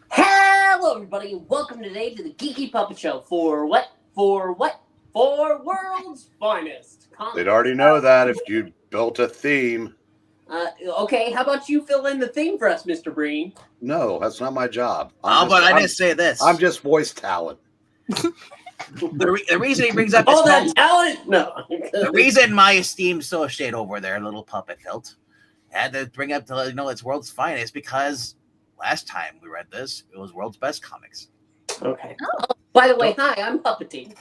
Hello, everybody, and welcome today to the Geeky Puppet Show for what? For World's Finest. They'd already know that if you built a theme. Okay, how about you fill in the theme for us, Mr. Breen? No, that's not my job. I didn't say this. I'm just voice talent. The reason he brings up all that talent? No. The reason my esteemed associate over there, little puppet hilt, had to bring up it's World's Finest because last time we read this, it was World's Best Comics. Okay. Oh, by the way, hi, I'm Puppeting.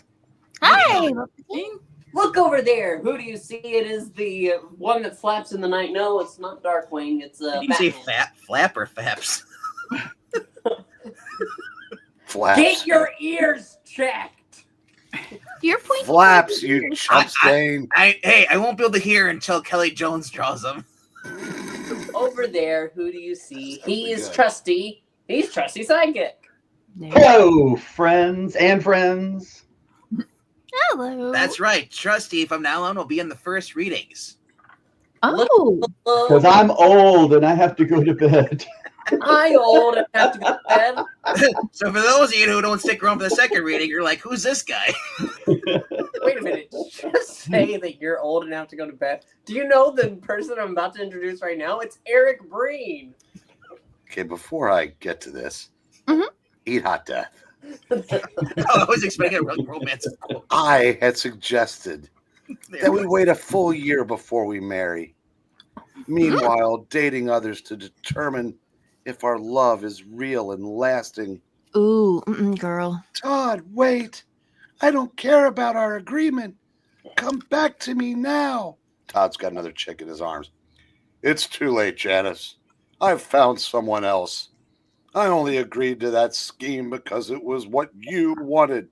Hi, Puppeting. Look over there. Who do you see? It is the one that flaps in the night. No, it's not Darkwing. It's Did you say flap or faps? Flaps. Get your ears checked. You're pointing. Flaps, you chump-stain. I won't be able to hear until Kelly Jones draws them. Over there, who do you see? He is Trusty. He's Trusty Sidekick. Hello, friends and friends. Hello. That's right. Trusty, from now on, will be in the first readings. Oh. Because I'm old and I have to go to bed. I'm old and have to go to bed. So for those of you who don't stick around for the second reading, you're like, who's this guy? Wait a minute. Just say that you're old and have to go to bed. Do you know the person I'm about to introduce right now? It's Eric Breen. Okay, before I get to this, eat hot death. I was expecting a romantic quote. I had suggested that we wait a full year before we marry. Meanwhile, dating others to determine if our love is real and lasting. Ooh, girl. Todd, wait. I don't care about our agreement. Come back to me now. Todd's got another chick in his arms. It's too late, Janice. I've found someone else. I only agreed to that scheme because it was what you wanted.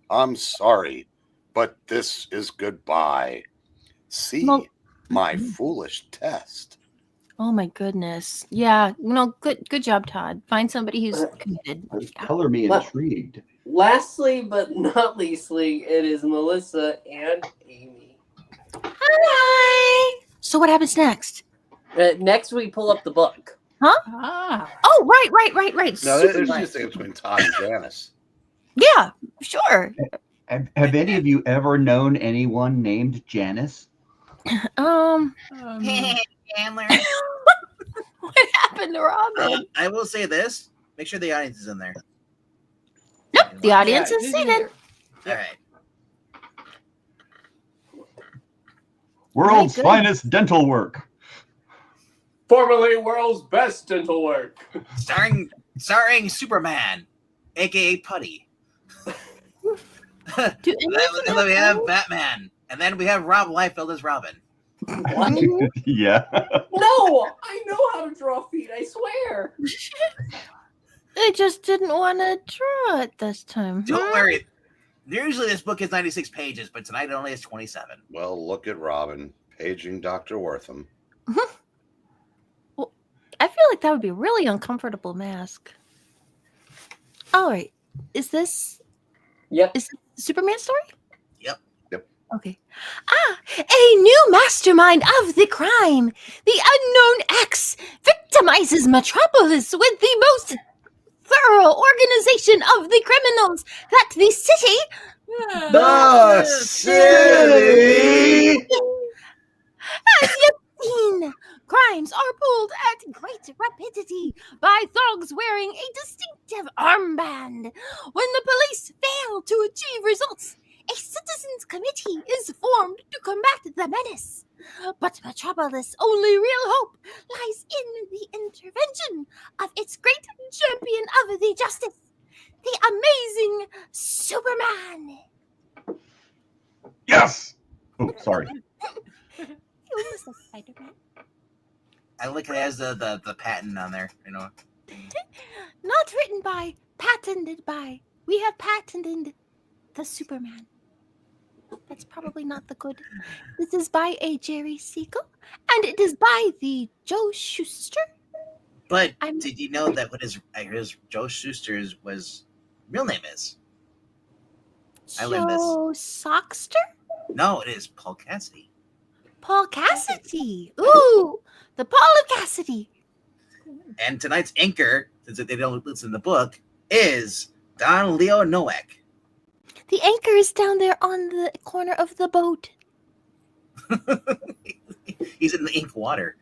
I'm sorry, but this is goodbye. See my foolish test. Oh my goodness. Yeah, good job, Todd. Find somebody who's committed. Color me intrigued. Lastly, but not leastly, it is Melissa and Amy. Hi. So what happens next? Next, we pull up the book. Huh? Oh, right. No, there's just a between Todd and Janice. Yeah, sure. Have any of you ever known anyone named Janice? Chandler. What happened to Robin? I will say this. Make sure the audience is in there. Nope, the audience is seated. All right. World's finest dental work. Formerly world's best dental work. Starring Superman, a.k.a. Putty. And then we have Batman. And then we have Rob Liefeld as Robin. What? Yeah. No, I know how to draw feet, I swear. I just didn't want to draw it this time. Don't worry. Usually this book is 96 pages, but tonight it only has 27. Well, look at Robin paging Dr. Wortham. Well, I feel like that would be a really uncomfortable mask. All right. Is this... Yep. Is it the Superman story? Yep. Okay. A new mastermind of the crime. The unknown X victimizes Metropolis with the most thorough organization of the criminals that the city... The city! Has yet seen. Crimes are pulled at great rapidity by thugs wearing a distinctive armband. When the police fail to achieve results, a citizens' committee is formed to combat the menace. But Metropolis' only real hope lies in the intervention of its great champion of the justice, the amazing Superman. Yes! Oh, sorry. I like it has the patent on there, Not written by, patented by. We have patented the Superman. That's probably not the good. This is by a Jerry Siegel, and it is by the Joe Shuster. But did you know that what his Joe Shuster's real name is? Joe Sockster? No, it is Paul Cassidy. Paul Cassidy. Ooh, the Paul of Cassidy. And tonight's anchor, since they don't listen to the book, is Don Leo Nowak. The anchor is down there on the corner of the boat. He's in the ink water.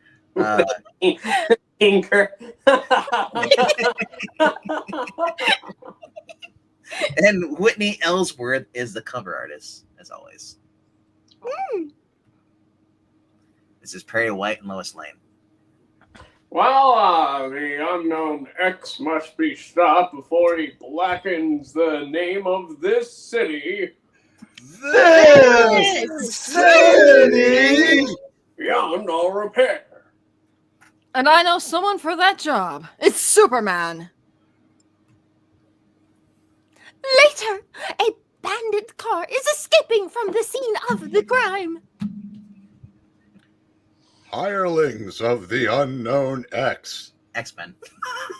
Inker. And Whitney Ellsworth is the cover artist, as always. This is Perry White and Lois Lane. Well, the unknown X must be stopped before he blackens the name of this city. This city Beyond all repair. And I know someone for that job. It's Superman. Later, a bandit car is escaping from the scene of the crime. hirelings of the unknown X. X-Men.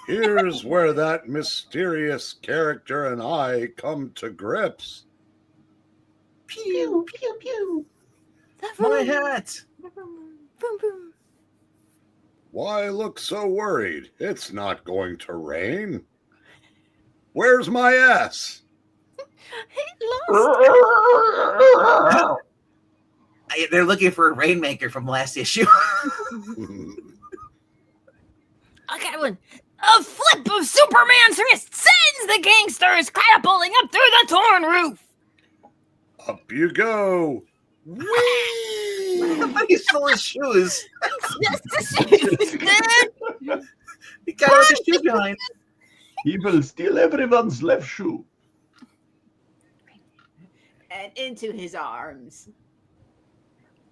Here's where that mysterious character and I come to grips. Pew, pew, pew. The My vroom, hat. vroom, vroom. Why look so worried? It's not going to rain. Where's my ass? It lost. They're looking for a Rainmaker from last issue. I got one. A flip of Superman's wrist sends the gangsters catapulting up through the torn roof. Up you go. He stole his shoes. He got all his shoes behind. He will steal everyone's left shoe. And into his arms.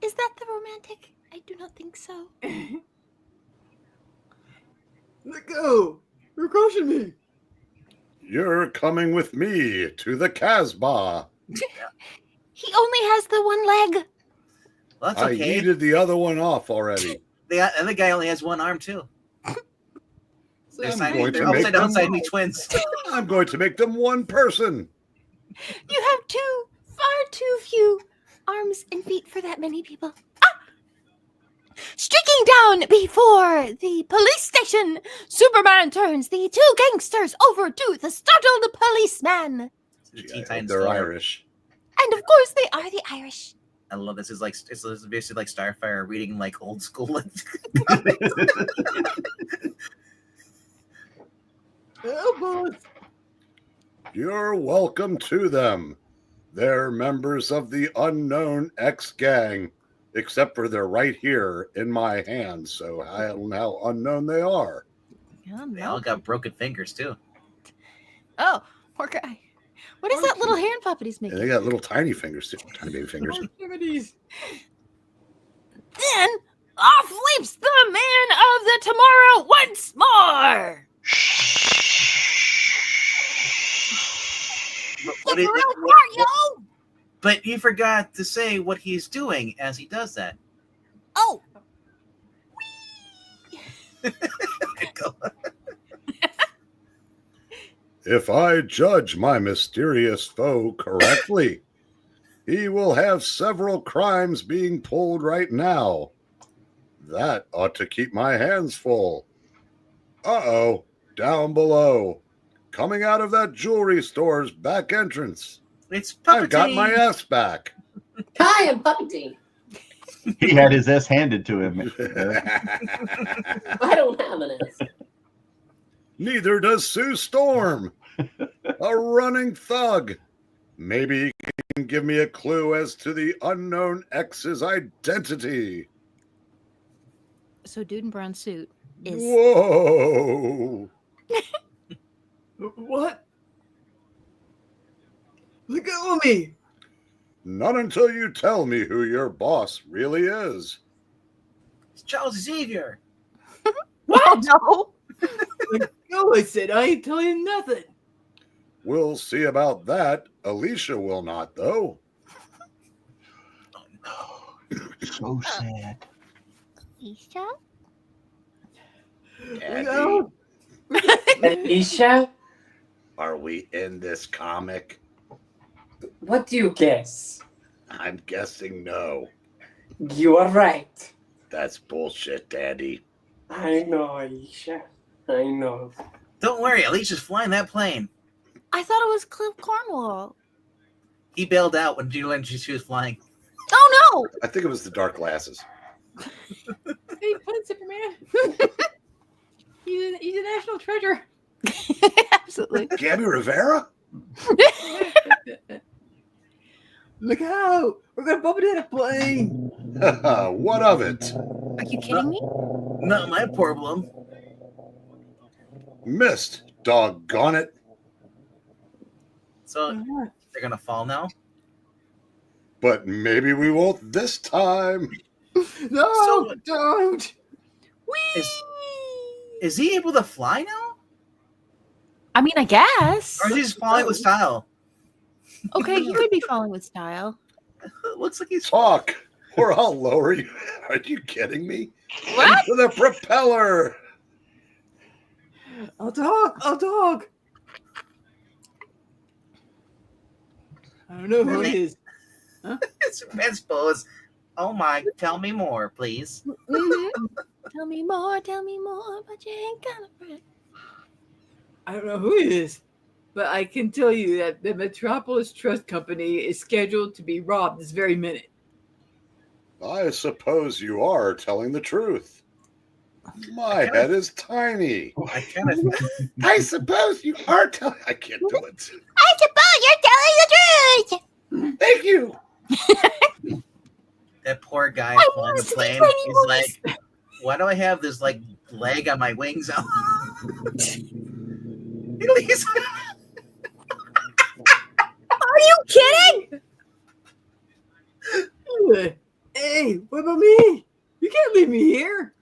Is that the romantic? I do not think so. Let go! You're crushing me! You're coming with me to the Casbah. He only has the one leg. Well, that's I okay. yeeted the other one off already. The other guy only has one arm, too. They're going to they're make upside down, them- side me twins. I'm going to make them one person. You have far too few arms and feet for that many people. Streaking down before the police station, Superman turns the two gangsters over to the startled policeman. The Gee, Teen I hope Titans they're Store. Irish. And of course they are the Irish. I love this. This is basically like Starfire reading like old school. You're welcome to them. They're members of the unknown X gang, except for they're right here in my hands, so I don't know how unknown they are. They all got broken fingers, too. Oh, poor guy. What is that little hand puppet he's And making? they got little tiny fingers, too. Tiny baby fingers. Then off leaps the man of the tomorrow once more. What The is- real Mario. But you forgot to say what he's doing as he does that. Oh, If I judge my mysterious foe correctly, he will have several crimes being pulled right now. That ought to keep my hands full. Uh-oh, down below. Coming out of that jewelry store's back entrance. It's I've got Puppeteer. my ass back. Hi, I'm Puppety. He had his S handed to him. I don't have an S. Neither does Sue Storm. A running thug. Maybe he can give me a clue as to the unknown X's identity. so dude in brown suit is Whoa. What? Let go of me! Not until you tell me who your boss really is. It's Charles Xavier. what? No. Let go, I said. I ain't telling you nothing. We'll see about that. Alicia will not, though. So sad. Isha? Let go. Isha, Are we in this comic? what do you guess? I'm guessing no. You are right. That's bullshit, Daddy. I know, Aisha. I know. Don't worry, Alicia's flying that plane. I thought it was Cliff Cornwall. He bailed out when she was flying. Oh I think it was the dark glasses. Hey, fun, Superman. He's a national treasure. no! Absolutely. Gabby Rivera? Look out! We're gonna bump into that plane. What of it? Are you kidding me? Not my problem. Missed. Doggone it. So they're gonna fall now. But maybe we won't this time. No, So- don't. Whee! Is he able to fly now? I mean, I guess. Or is he just falling with style? Okay, he could be falling with style. It looks like he's Talk, or I'll lower you. Are you kidding me? What? For the propeller. I'll talk. I don't know who it is. It's Superman's pose. Oh my, tell me more, please. Mm-hmm. Tell me more, but you ain't gonna friend. I don't know who it is, but I can tell you that the Metropolis Trust Company is scheduled to be robbed this very minute. I suppose you are telling the truth. My head is tiny. I kind of I suppose you are telling. I can't do it. I suppose you're telling the truth. Thank you. that poor guy I flying the want to plane. speak He's Chinese like, why do I have this like leg on my wings? He's- Are you kidding? Hey, what about me? You can't leave me here.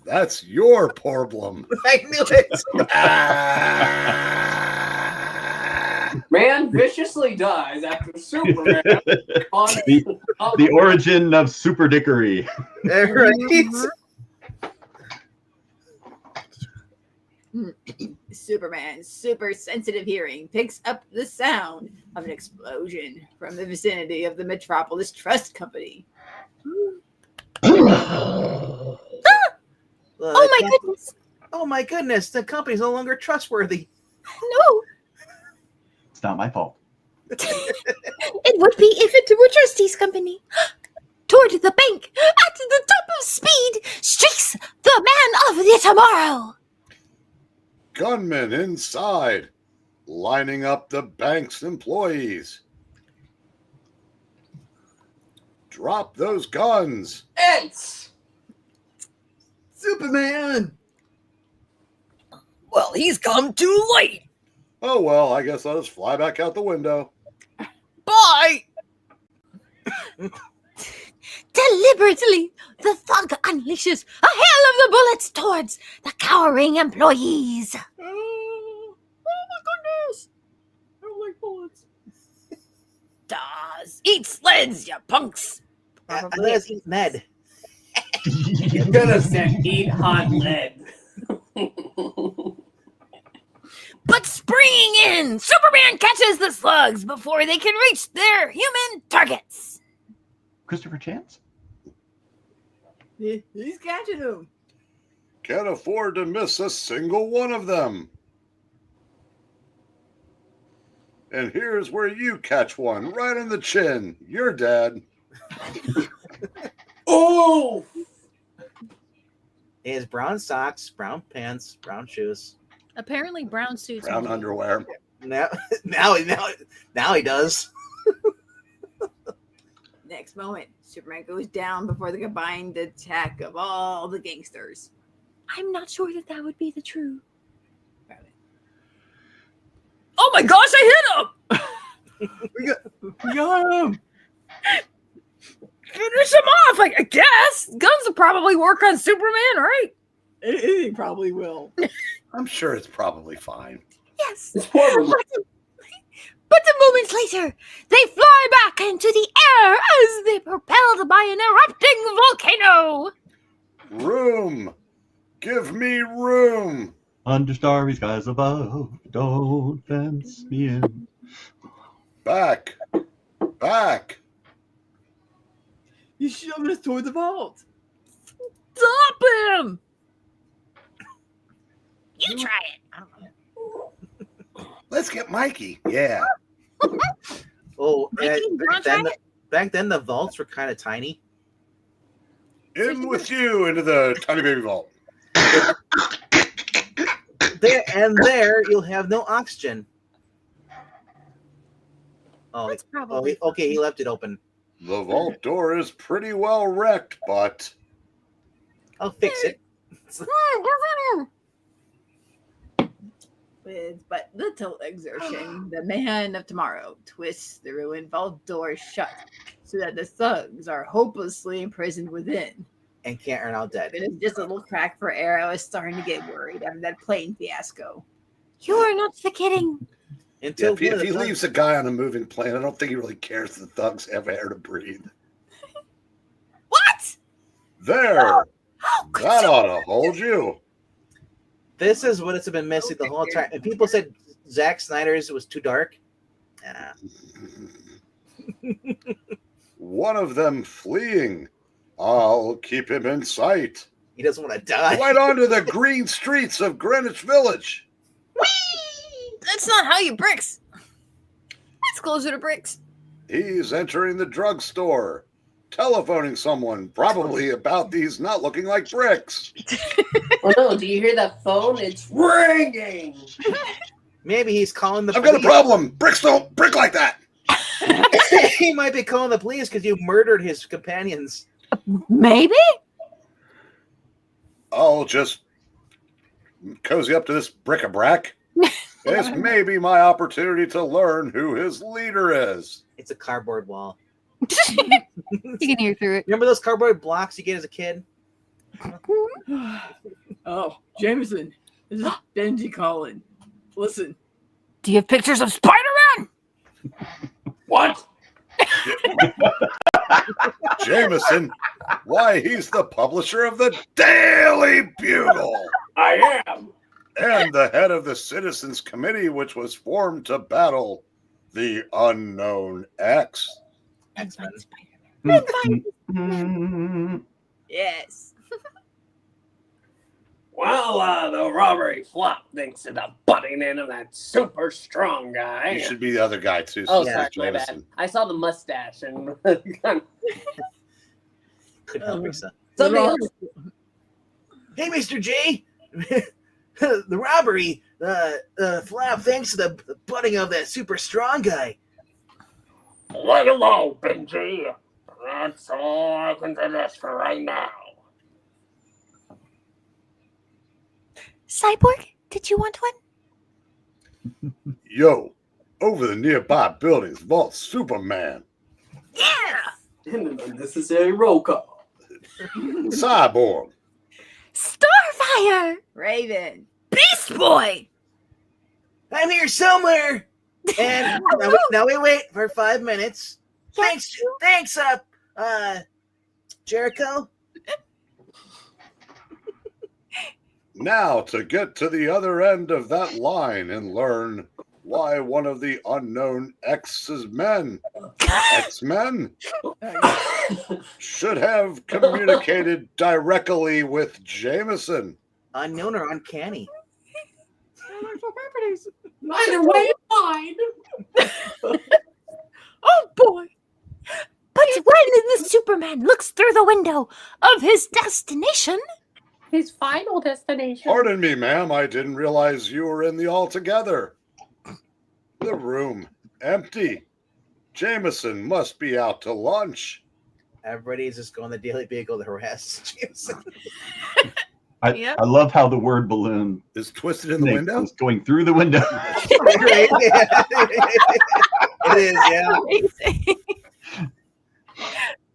That's your problem. I knew it. Man viciously dies after Superman on The origin of Super Dickery. Superman's super sensitive hearing picks up the sound of an explosion from the vicinity of the Metropolis Trust Company. Oh my goodness. Oh my goodness, the company's no longer trustworthy. No. It's not my fault. It would be if it were Trustee's company. Toward the bank, at the top of speed, streaks the man of the tomorrow. Gunmen inside, lining up the bank's employees. Drop those guns. It's Superman! Well, he's come too late. Oh, well, I guess I'll just fly back out the window. Bye. Deliberately, the thug unleashes a hail of the bullets towards the cowering employees. Oh my goodness! I don't like bullets. Dawes, eat sleds, you punks. I think it's eat Ned. you could have said eat hot lead. But springing in, Superman catches the slugs before they can reach their human targets. Christopher Chance? He's catching him. Can't afford to miss a single one of them. And here's where you catch one right in the chin. You're dead. Oh! He has brown socks, brown pants, brown shoes. Apparently, brown suits. Brown underwear. Now he does. Next moment, Superman goes down before the combined attack of all the gangsters. I'm not sure that would be the truth. Oh my gosh, I hit him! We got him! Finish him off, I guess. Guns will probably work on Superman, right? He probably will. I'm sure it's probably fine. Yes. It's horrible. But moments later, they fly back into the air as they're propelled by an erupting volcano. Room. Give me room. Under starry skies above, don't fence me in. Back. Back. He's shoving us toward the vault. Stop him! You try it. I don't know. Let's get Mikey. Yeah. Oh, Mikey, you wanna try it? back then the vaults were kind of tiny. In with you into the tiny baby vault. There you'll have no oxygen. Oh, That's probably okay. He left it open. The vault door is pretty well wrecked, but I'll fix it. With but little exertion, the man of tomorrow twists the ruined vault door shut so that the thugs are hopelessly imprisoned within. And can't earn out dead. It is just a little crack for air. I was starting to get worried after that plane fiasco. You are not the kidding. Until if he leaves a guy on a moving plane, I don't think he really cares if the thugs have air to breathe. What? There. That ought to hold you. This is what it's been missing the whole time. And people said Zack Snyder's was too dark. One of them fleeing. I'll keep him in sight. He doesn't want to die. Right onto the green streets of Greenwich Village. That's not how you bricks. That's closer to bricks. He's entering the drugstore, telephoning someone, probably about these not looking like bricks. Oh no, do you hear that phone? It's ringing. Maybe he's calling the I've got a police. problem. Bricks don't brick like that. He might be calling the police because you murdered his companions. Maybe? I'll just cozy up to this bric-a-brac. This may be my opportunity to learn who his leader is. It's a cardboard wall. You can hear through it. Remember those cardboard blocks you get as a kid? Oh, Jameson, this is Benji calling. Listen, Do you have pictures of Spider-Man? What? Jameson, why, he's the publisher of the Daily Bugle I am. and the head of the Citizens Committee, which was formed to battle the unknown X. Mm. yes. Well, the robbery flopped thanks to the butting in of that super strong guy. You should be the other guy, too. Oh, so sorry, it's my bad. Jameson. I saw the mustache and Couldn't help yourself. somebody else. Hey, Mr. J. The robbery flap thanks to the butting of that super strong guy. Lay low, Benji. That's all I can suggest for right now. Cyborg, did you want one? Yo, over the nearby buildings, vault Superman. And an unnecessary roll call. Cyborg. Starfire! Raven. Beast Boy! I'm here somewhere. And now we wait for 5 minutes. Thanks, Jericho. Now to get to the other end of that line and learn why one of the unknown X-Men should have communicated directly with Jameson. Unknown or uncanny? Either way, fine. Oh boy! But when the Superman looks through the window of his destination, His final destination. Pardon me, ma'am. I didn't realize you were in the altogether. The room empty. Jameson must be out to lunch. Everybody's just going the Daily Beagle to harass Jameson. I love how the word balloon Is twisted in the window? is going through the window. It is, yeah. amazing.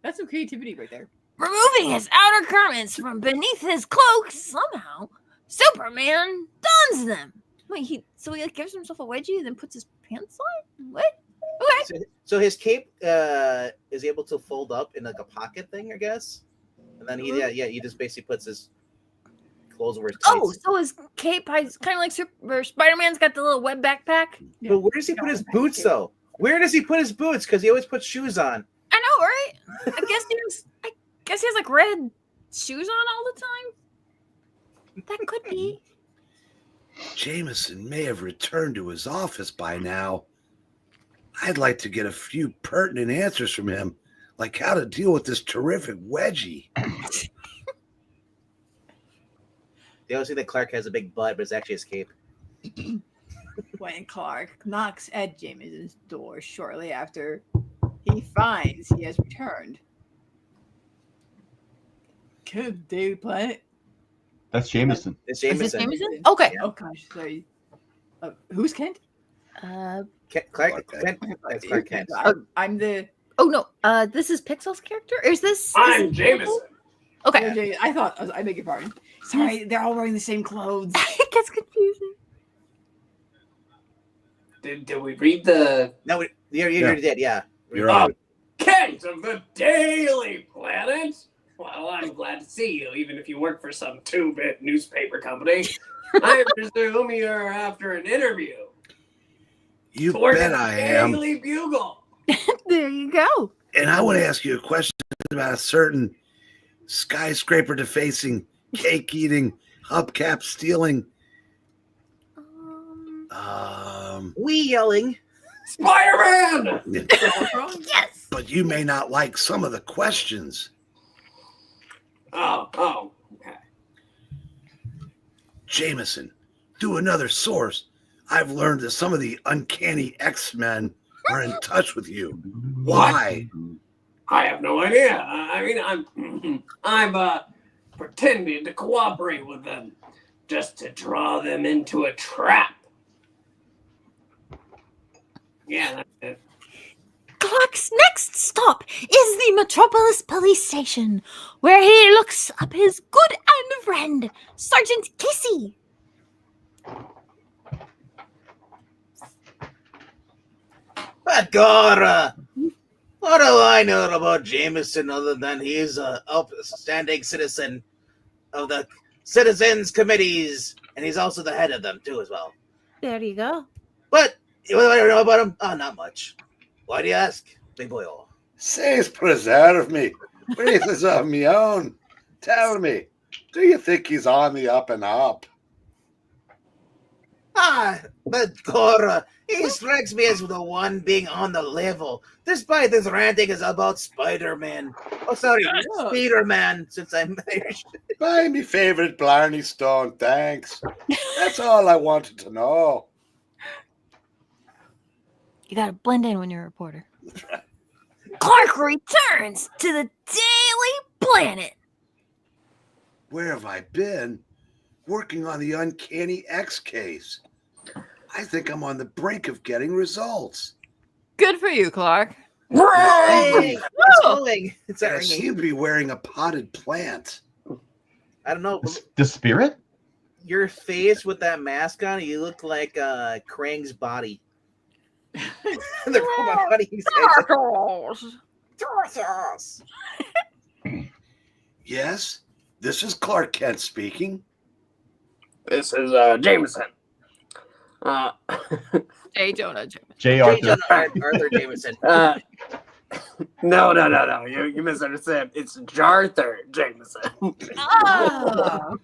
That's some creativity right there. Removing his outer garments from beneath his cloak, somehow Superman dons them. Wait, he like gives himself a wedgie and then puts his pants on? What? Okay. So his cape is able to fold up in like a pocket thing, I guess. And then he just basically puts his clothes over his tights. Oh, so his cape is kind of like Spider-Man's got the little web backpack. But where does he put his boots though? Where does he put his boots? Because he always puts shoes on. I know, right? I guess he has like red shoes on all the time. That could be. Jameson may have returned to his office by now. I'd like to get a few pertinent answers from him, like how to deal with this terrific wedgie. They always say that Clark has a big butt, but it's actually his cape. When Clark knocks at Jameson's door shortly after he finds he has returned. Good Daily Planet. That's Jameson. It's Is this Jameson. Jameson? Okay. Oh gosh, sorry. Who's Kent? Clark Kent. That's Clark Kent. I'm the. Oh no. This is Pixel's character. Or is this? I'm Jameson. Okay. I thought. I beg your pardon. Sorry, they're all wearing the same clothes. It gets confusing. Did we read the No, you did, yeah. You're on. Kent of the Daily Planet? Well, I'm glad to see you, even if you work for some 2-bit newspaper company. I presume you're after an interview. You To work bet at I the am. Daily Bugle. There you go. And I want to ask you a question about a certain skyscraper defacing, cake eating, hubcap stealing. We yelling. Spider-Man! Yes. But you may not like some of the questions. Oh, okay. Jameson, through another source, I've learned that some of the uncanny X-Men are in touch with you. Why? I have no idea. I mean, I'm pretending to cooperate with them just to draw them into a trap. Yeah, that's it. Clark's next stop is the Metropolis police station, where he looks up his good and friend, Sergeant Casey. But God, what do I know about Jameson other than he's an upstanding citizen of the citizens committees, and he's also the head of them too as well. There you go. But what do I know about him? Oh, not much. Why do you ask, big boy? Says preserve me. Reasons of me own. Tell me, do you think he's on the up and up? But Cora, he strikes me as the one being on the level, despite his ranting is about Spider-Man. Oh, sorry, Spider-Man, since I'm Irish. Buy me favorite Blarney Stone, thanks. That's all I wanted to know. You gotta blend in when you're a reporter. Clark returns to the Daily Planet. Where have I been? Working on the Uncanny X case. I think I'm on the brink of getting results. Good for you, Clark. Hey, it's going. It's I ringing. seem to be wearing a potted plant. I don't know. The spirit? Your face with that mask on, you look like Krang's body. The robot body. Yes, this is Clark Kent speaking. This is Jameson. J. Jonah Jameson. J. Arthur. Arthur Jameson. No. You misunderstood. It's Jarther Jameson. Oh.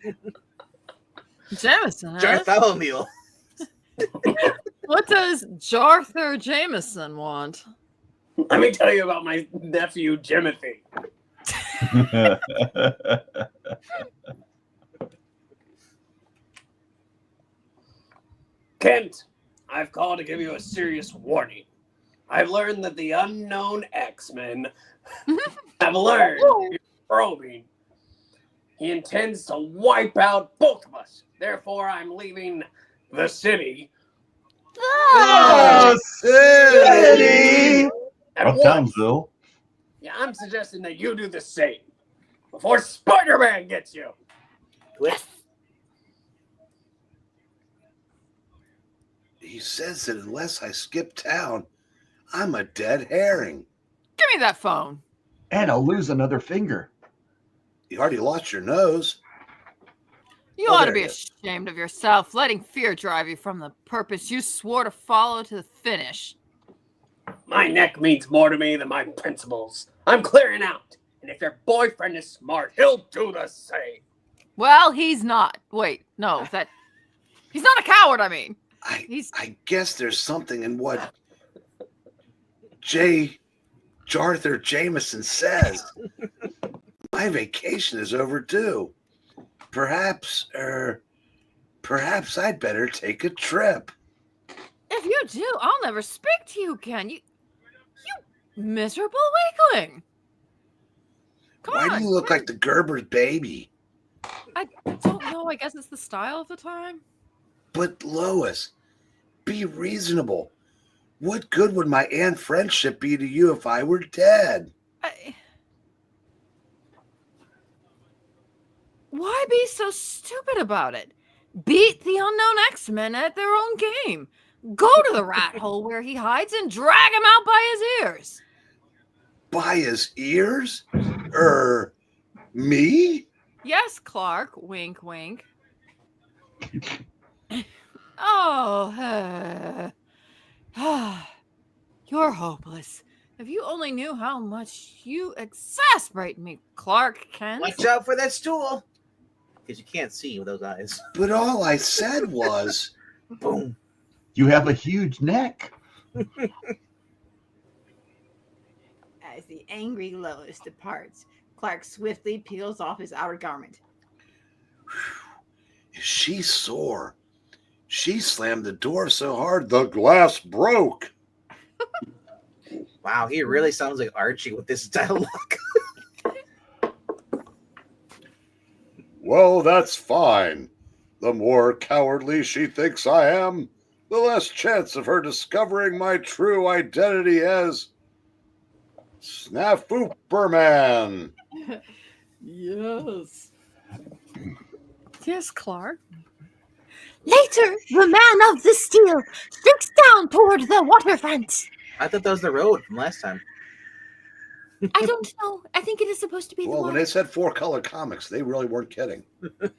Jameson, huh? Bartholomew. What does Jarther Jameson want? Let me tell you about my nephew, Jimothy. Kent, I've called to give you a serious warning. I've learned that the unknown X-Men have learned you're probing. He intends to wipe out both of us. Therefore, I'm leaving the city. Oh, city! At Rough once. Townsville. Yeah, I'm suggesting that you do the same before Spider-Man gets you. He says that unless I skip town, I'm a dead herring. Give me that phone. And I'll lose another finger. You already lost your nose. You Oh, ought to there be it is. ashamed of yourself, letting fear drive you from the purpose you swore to follow to the finish. My neck means more to me than my principles. I'm clearing out. And if your boyfriend is smart, he'll do the same. Well, he's not. Wait, no, that He's not a coward, I mean. I guess there's something in what Arthur Jameson says. My vacation is overdue. Perhaps I'd better take a trip. If you do, I'll never speak to you again. You miserable weakling. Come on. Why do you look like the Gerber's baby? I don't know. I guess it's the style of the time. But Lois, be reasonable. What good would my aunt friendship be to you if I were dead? Why be so stupid about it? Beat the unknown X-Men at their own game. Go to the rat hole where he hides and drag him out by his ears. By his ears? Me? Yes, Clark. Wink, wink. Oh, you're hopeless. If you only knew how much you exasperate me, Clark Kent. Watch out for that stool. Because you can't see with those eyes. But all I said was... Boom. You have a huge neck. As the angry Lois departs, Clark swiftly peels off his outer garment. Is she sore? She slammed the door so hard the glass broke. Wow, he really sounds like Archie with this dialogue. Well, that's fine. The more cowardly she thinks I am, the less chance of her discovering my true identity as Snafooperman. Yes. Yes, Clark. Later, the man of the steel sinks down toward the waterfront. I thought that was the road from last time. I don't know. I think it is supposed to be Well, the when water. they said 4-color comics, they really weren't kidding. Down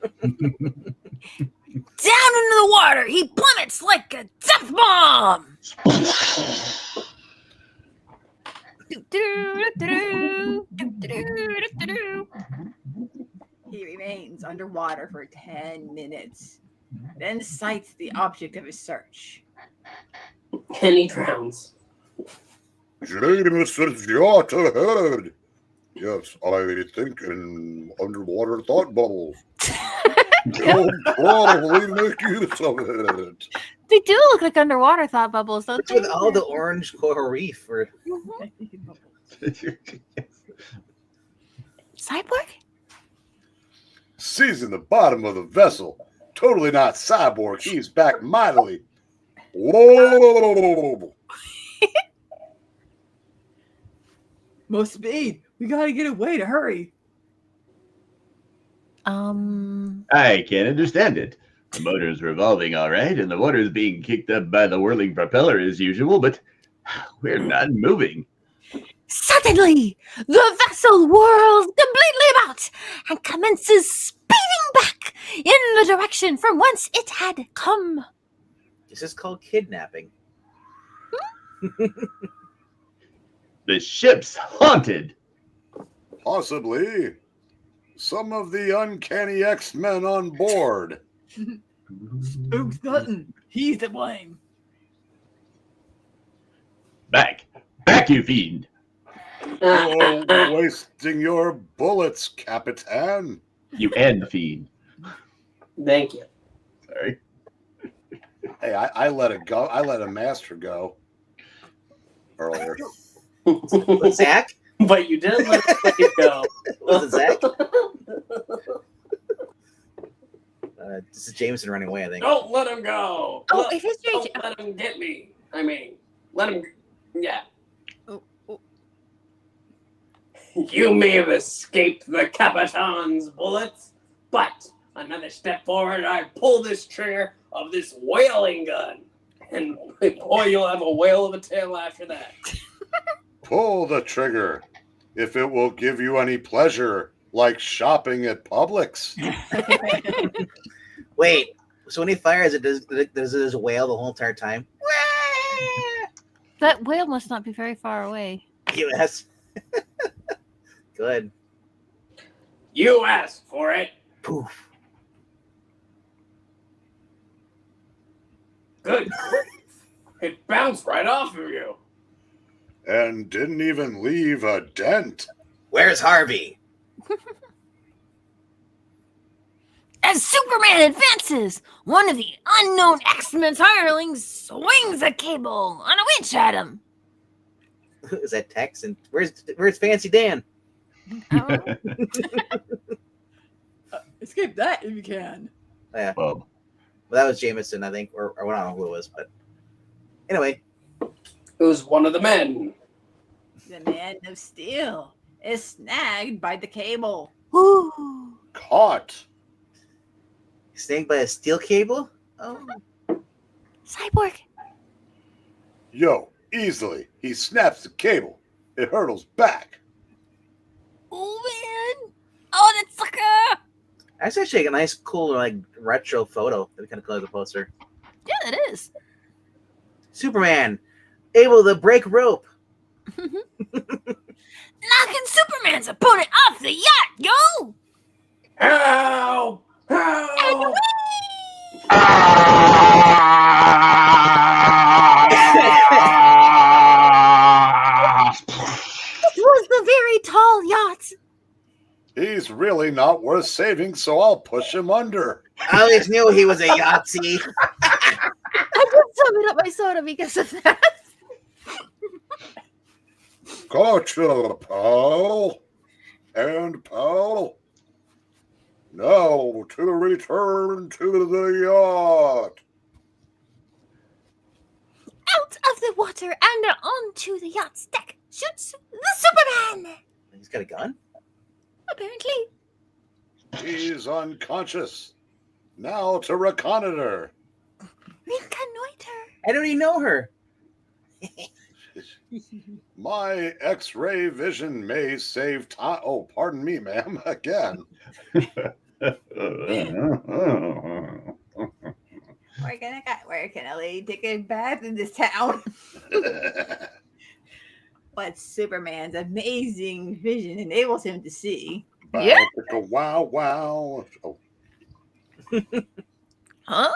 into the water, he plummets like a death bomb. He remains underwater for 10 minutes, then sights the object of his search. And he drowns. Jameson's yacht ahead. Yes, I think in underwater thought bubbles. You'll probably make use of it. They do look like underwater thought bubbles, don't What's they? with all the orange coral reef? Or... Cyborg? Seizing the bottom of the vessel. Totally not cyborg. He's back mightily. Whoa! Most speed. We gotta get away to hurry. I can't understand it. The motor's revolving all right, and the water's being kicked up by the whirling propeller as usual, but we're not moving. Suddenly, the vessel whirls completely about and commences speeding back in the direction from whence it had come. This is called kidnapping. The ship's haunted. Possibly. Some of the uncanny X-Men on board. Spooks Button. He's to blame. Back, you fiend. Oh, wasting your bullets, Capitan. You and fiend. Thank you. Sorry. Hey, I let it go. I let a master go earlier. Zach? But you didn't let it go. Was it Zach? This is Jameson running away, I think. Don't let him go. Oh, it is Don't J.J. let him get me. I mean, let him. Yeah. Oh. You may have escaped the Capitan's bullets, but another step forward, I pull this trigger of this whaling gun. And boy, you'll have a whale of a tail after that. Pull the trigger if it will give you any pleasure, like shopping at Publix. Wait, so when he fires it, does it wail the whole entire time? That whale must not be very far away. Yes. Good. You asked for it. Poof. Good. It bounced right off of you. And didn't even leave a dent. Where's Harvey? As Superman advances, one of the unknown X-Men's hirelings swings a cable on a winch at him. Is that Tex? And where's Fancy Dan? Escape that if you can. Yeah. Well, Well, that was Jameson, I think, or I don't know who it was, but anyway. It was one of the men. The man of steel is snagged by the cable. Ooh. Caught. Snagged by a steel cable? Oh. Cyborg. Yo, easily. He snaps the cable. It hurtles back. Oh, man. Oh, that sucker. That's actually a nice, cool, like, retro photo. That'd be kind of cool as a poster. Yeah, it is. Superman, able to break rope. Knocking Superman's opponent off the yacht, yo! Help! Help! It was the very tall yacht. He's really not worth saving, so I'll push him under. I always knew he was a Yahtzee. I just summoned up my soda because of that. Gotcha, pal. And pal. Now to return to the yacht. Out of the water and onto the yacht's deck shoots the Superman. He's got a gun? Apparently. He's unconscious. Now to reconnoiter. Reconnoiter. I don't even know her. My X-ray vision may save time. Oh, pardon me, ma'am. Again. Where can a lady take a bath in this town? What Superman's amazing vision enables him to see. Yeah. Wow, wow. Oh, Huh?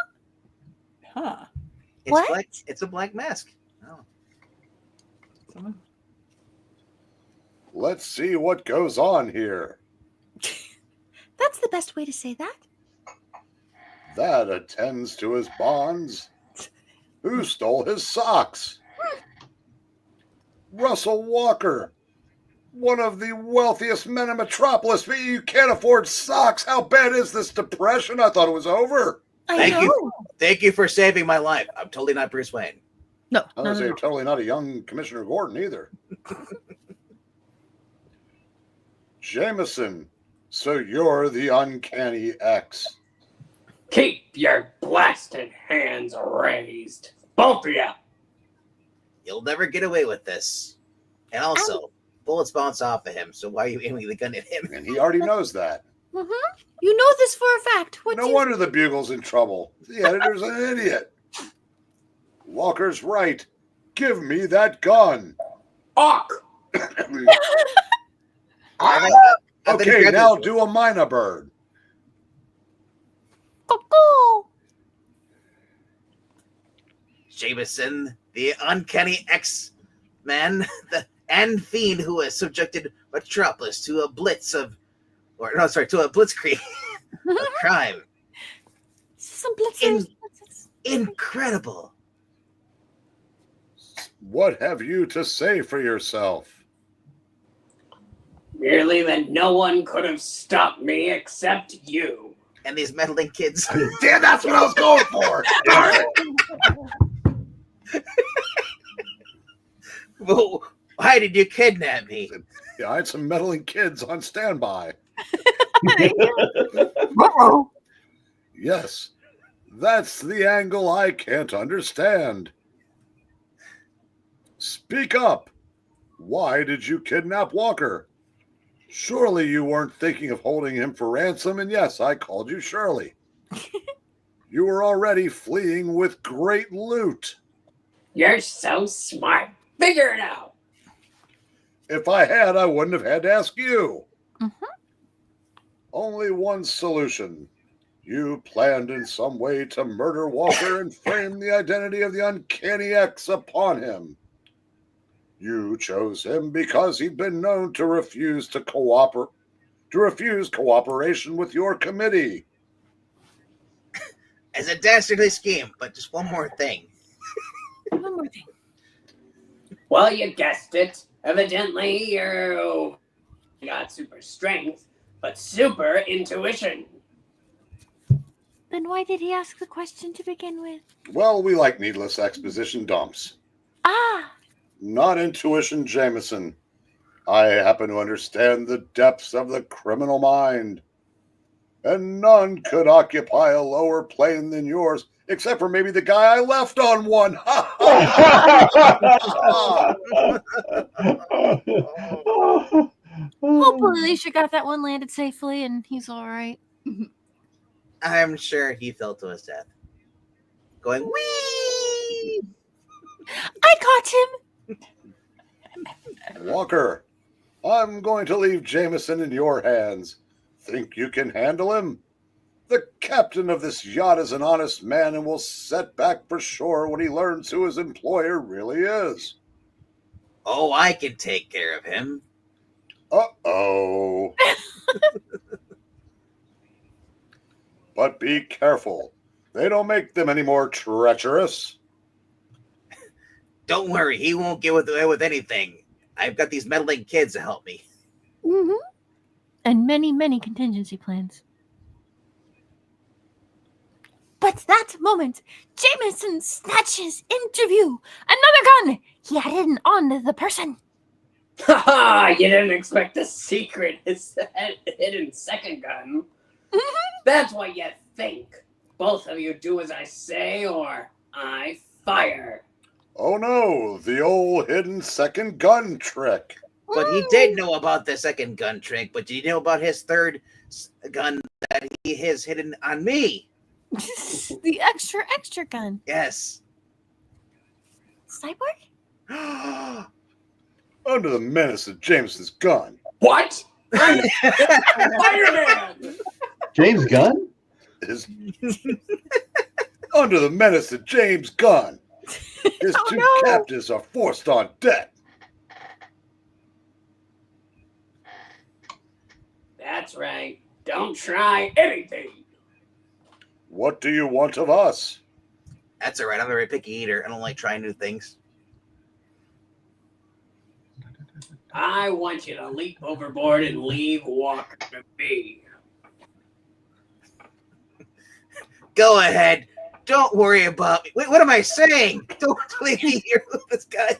Huh. It's What? Black, it's a black mask. Oh. Someone. let's see what goes on here. That's the best way to say that. That attends to his bonds. Who stole his socks? Russell Walker, one of the wealthiest men in Metropolis, but you can't afford socks. How bad is this depression? I thought it was over. I know. Thank you for saving my life. I'm totally not Bruce Wayne. No, I no, was no, you're no. totally not a young Commissioner Gordon either. Jameson, so you're the uncanny X. Keep your blasted hands raised. Both of you. You'll never get away with this. And also, bullets bounce off of him, so why are you aiming the gun at him? And he already knows that. Mm-hmm. You know this for a fact. What No wonder the Bugle's in trouble. The editor's an idiot. Walker's right. Give me that gun. Awk. Okay, now do a Mina bird. Cuckoo. Jameson, the uncanny X-Man, and Fiend who has subjected Metropolis to a blitzkrieg of crime. Some blitzers. Incredible. What have you to say for yourself? Merely that no one could have stopped me except you. And these meddling kids. Damn, that's what I was going for. Well, why did you kidnap me? Yeah, I had some meddling kids on standby. Uh-oh. Yes, that's the angle I can't understand. Speak up. Why did you kidnap Walker? Surely you weren't thinking of holding him for ransom, and yes, I called you Shirley. You were already fleeing with great loot. You're so smart. Figure it out. If I had, I wouldn't have had to ask you. Mhm. Only one solution. You planned in some way to murder Walker and frame the identity of the Uncanny X upon him. You chose him because he'd been known to refuse cooperation with your committee. As a dastardly scheme, but just one more thing. One more thing. Well, you guessed it. Evidently, you got super strength, but super intuition. Then why did he ask the question to begin with? Well, we like needless exposition dumps. Ah, Not intuition, Jameson. I happen to understand the depths of the criminal mind. And none could occupy a lower plane than yours, except for maybe the guy I left on one. hopefully Alicia got that one landed safely and he's all right. I'm sure he fell to his death. Going, wee! I caught him. Walker, I'm going to leave Jameson in your hands. Think you can handle him? The captain of this yacht is an honest man and will set back for shore when he learns who his employer really is. Oh, I can take care of him. Uh-oh. But be careful. They don't make them any more treacherous. Don't worry, he won't get away with anything. I've got these meddling kids to help me. Mm-hmm. And many, many contingency plans. But that moment, Jameson snatches into view another gun he had hidden on the person. Haha, you didn't expect a secret hidden second gun. That's what you think. Both of you do as I say or I fire. Oh no, the old hidden second gun trick. But he did know about the second gun trick, but did you know about his third gun that he has hidden on me? The extra gun. Yes. Cyborg? Under the menace of Jameson's gun. What? Fireman! James Gunn? Is under the menace of James Gunn. His two captives are forced on deck. That's right. Don't try anything. What do you want of us? That's all right. I'm a very picky eater. I don't like trying new things. I want you to leap overboard and leave Walker to me. Go ahead. Don't worry about me. Wait, what am I saying? Don't leave me here with this guy.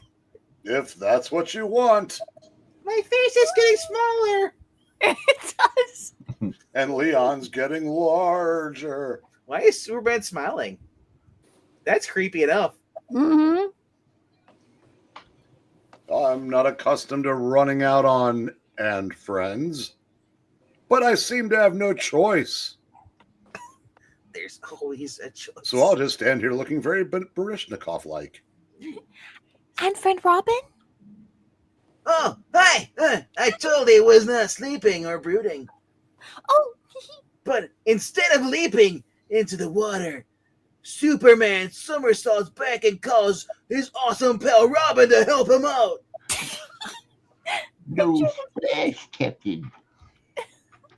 If that's what you want. My face is getting smaller. It does. And Leon's getting larger. Why is Superman smiling? That's creepy enough. Mm-hmm. I'm not accustomed to running out on and friends, but I seem to have no choice. There's always a choice. So I'll just stand here looking very Baryshnikov-like. And friend Robin? Oh, hi! I totally was not sleeping or brooding. Oh, But instead of leaping into the water, Superman somersaults back and calls his awesome pal Robin to help him out. No splash, Captain.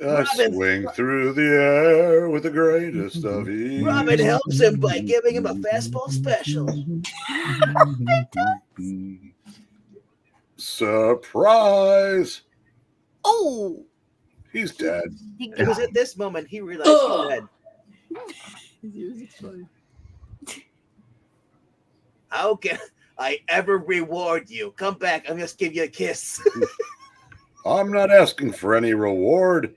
I Robin- swing through the air with the greatest of ease. Robin helps him by giving him a fastball special. Surprise! oh. He's dead. It was at this moment he realized he had. How can I ever reward you? Come back, I'm just give you a kiss. I'm not asking for any reward.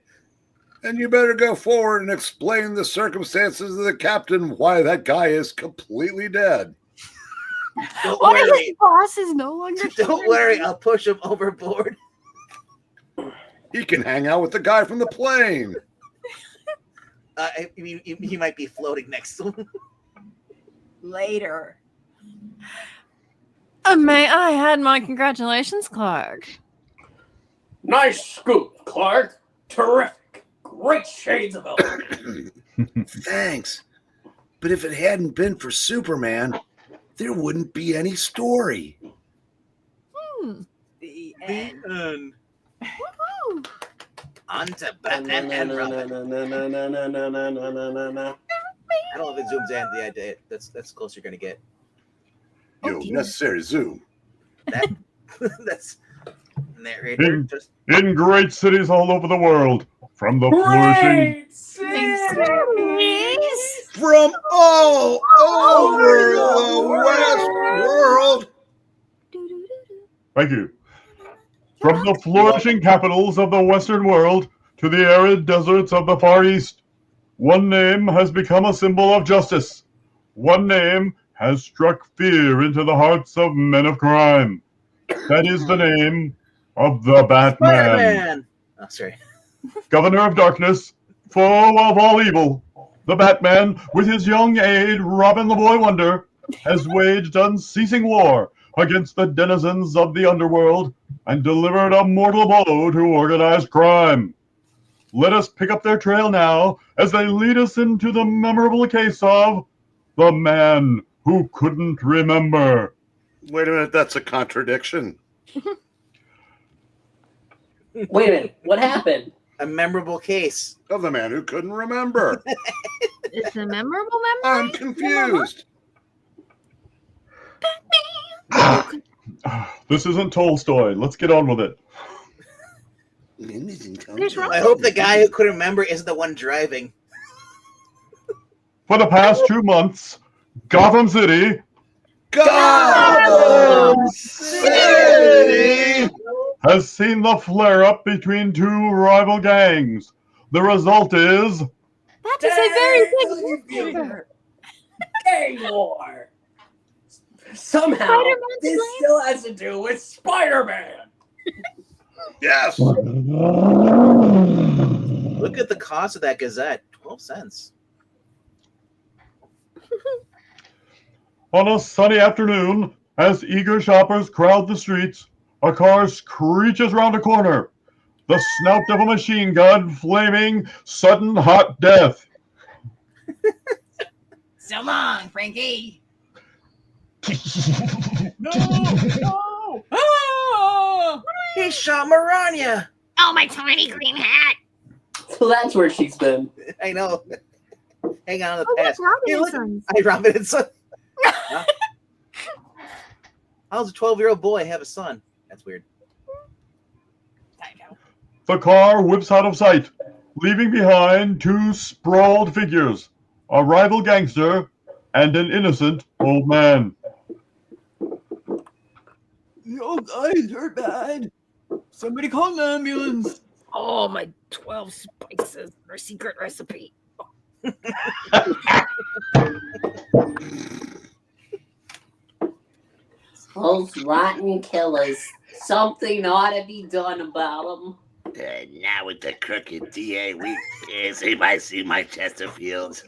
And you better go forward and explain the circumstances of the captain why that guy is completely dead. Don't Why worry. his boss is no longer Don't worry, I'll push him overboard. He can hang out with the guy from the plane. He might be floating next to him. Later. May I add my congratulations, Clark? Nice scoop, Clark. Terrific. Great shades of Ellsworth. Thanks. But if it hadn't been for Superman, there wouldn't be any story. The end. Woohoo! On to Batman and Robin. I don't know if it zooms in. The idea that's close you're gonna get. Yo, necessary zoom. That's narrator. Just In great cities all over the world, from the flourishing From all over the West world. Thank you. From the flourishing capitals of the Western world to the arid deserts of the Far East, one name has become a symbol of justice. One name has struck fear into the hearts of men of crime. That is the name of the Batman. Spider-Man. Oh, sorry. Governor of darkness, foe of all evil, the Batman, with his young aide, Robin the Boy Wonder, has waged unceasing war against the denizens of the underworld and delivered a mortal blow to organized crime. Let us pick up their trail now as they lead us into the memorable case of the man who couldn't remember. Wait a minute, that's a contradiction. Wait a minute. What happened? A memorable case. Of the man who couldn't remember. It's a memorable memory. I'm confused. This isn't Tolstoy. Let's get on with it. I hope the guy who couldn't remember isn't the one driving. For the past 2 months, Gotham City Gotham City has seen the flare-up between two rival gangs. The result is That is a very big number. Gang war. Somehow, Spider-Man's this blame? still has to do with Spider-Man. Yes. Look at the cost of that Gazette. 12 cents. on a sunny afternoon, as eager shoppers crowd the streets, a car screeches round a corner. The snout of a machine gun flaming sudden hot death. So long, Frankie. No! Ah! He shot Maranya. Oh, my tiny green hat. So that's where she's been. I know. Hang on to the Oh, past. that's Robin Hey, and look. Sons. Hey, Robin and Son. Huh? How does a 12-year-old boy have a son? That's weird. The car whips out of sight, leaving behind two sprawled figures, a rival gangster and an innocent old man. The old guy's hurt bad. Somebody call an ambulance. Oh, my 12 spices, our secret recipe. Those rotten killers. Something ought to be done about them. Now with the crooked DA, has anybody seen my Chesterfields?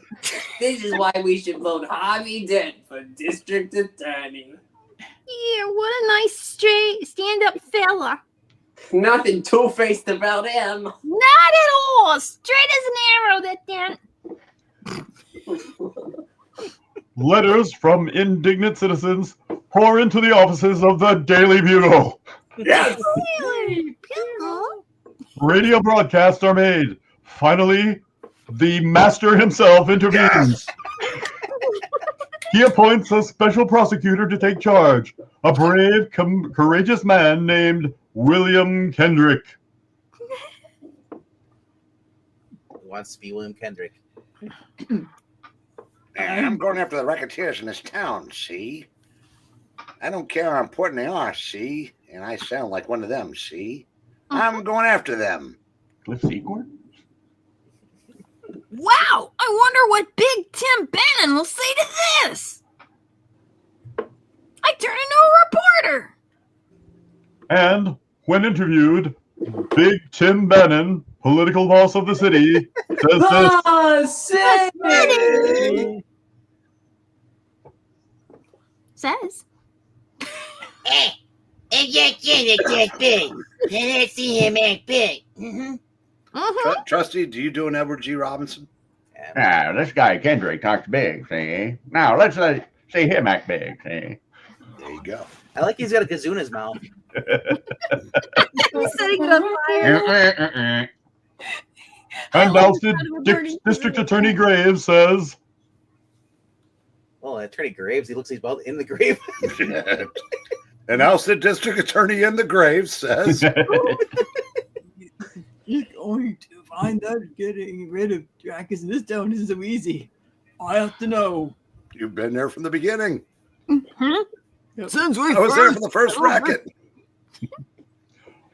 This is why we should vote Harvey Dent for district attorney. Yeah, what a nice straight stand-up fella. Nothing two-faced about him. Not at all. Straight as an arrow, that Dent. Letters from indignant citizens pour into the offices of the Daily Bugle. Yes. Really? Bugle? Radio broadcasts are made. Finally, the master himself intervenes. He appoints a special prosecutor to take charge, a brave, courageous man named William Kendrick. Wants to be William Kendrick. I'm going after the racketeers in this town, see? I don't care how important they are, see? And I sound like one of them, see? I'm going after them. Cliff Secord? Wow, I wonder what Big Tim Bannon will say to this. I turn into a reporter. And when interviewed, Big Tim Bannon, political boss of the city, says this. Oh, City! Says. If your kid is big, then I see him act big. Trusty, do you do an Edward G. Robinson? him. Now, this guy Kendrick talks big, see? Now, let's see him act big, see? There you go. I like he's got a kazoo in his mouth. He's setting it on fire. And ousted District Attorney Graves says, Well, Attorney Graves, he looks like he's about in the grave. And ousted District Attorney in the grave says, You're going to find out getting rid of Dracus in this town isn't so easy. I have to know. you've been there from the beginning. Since we I was there for the first racket.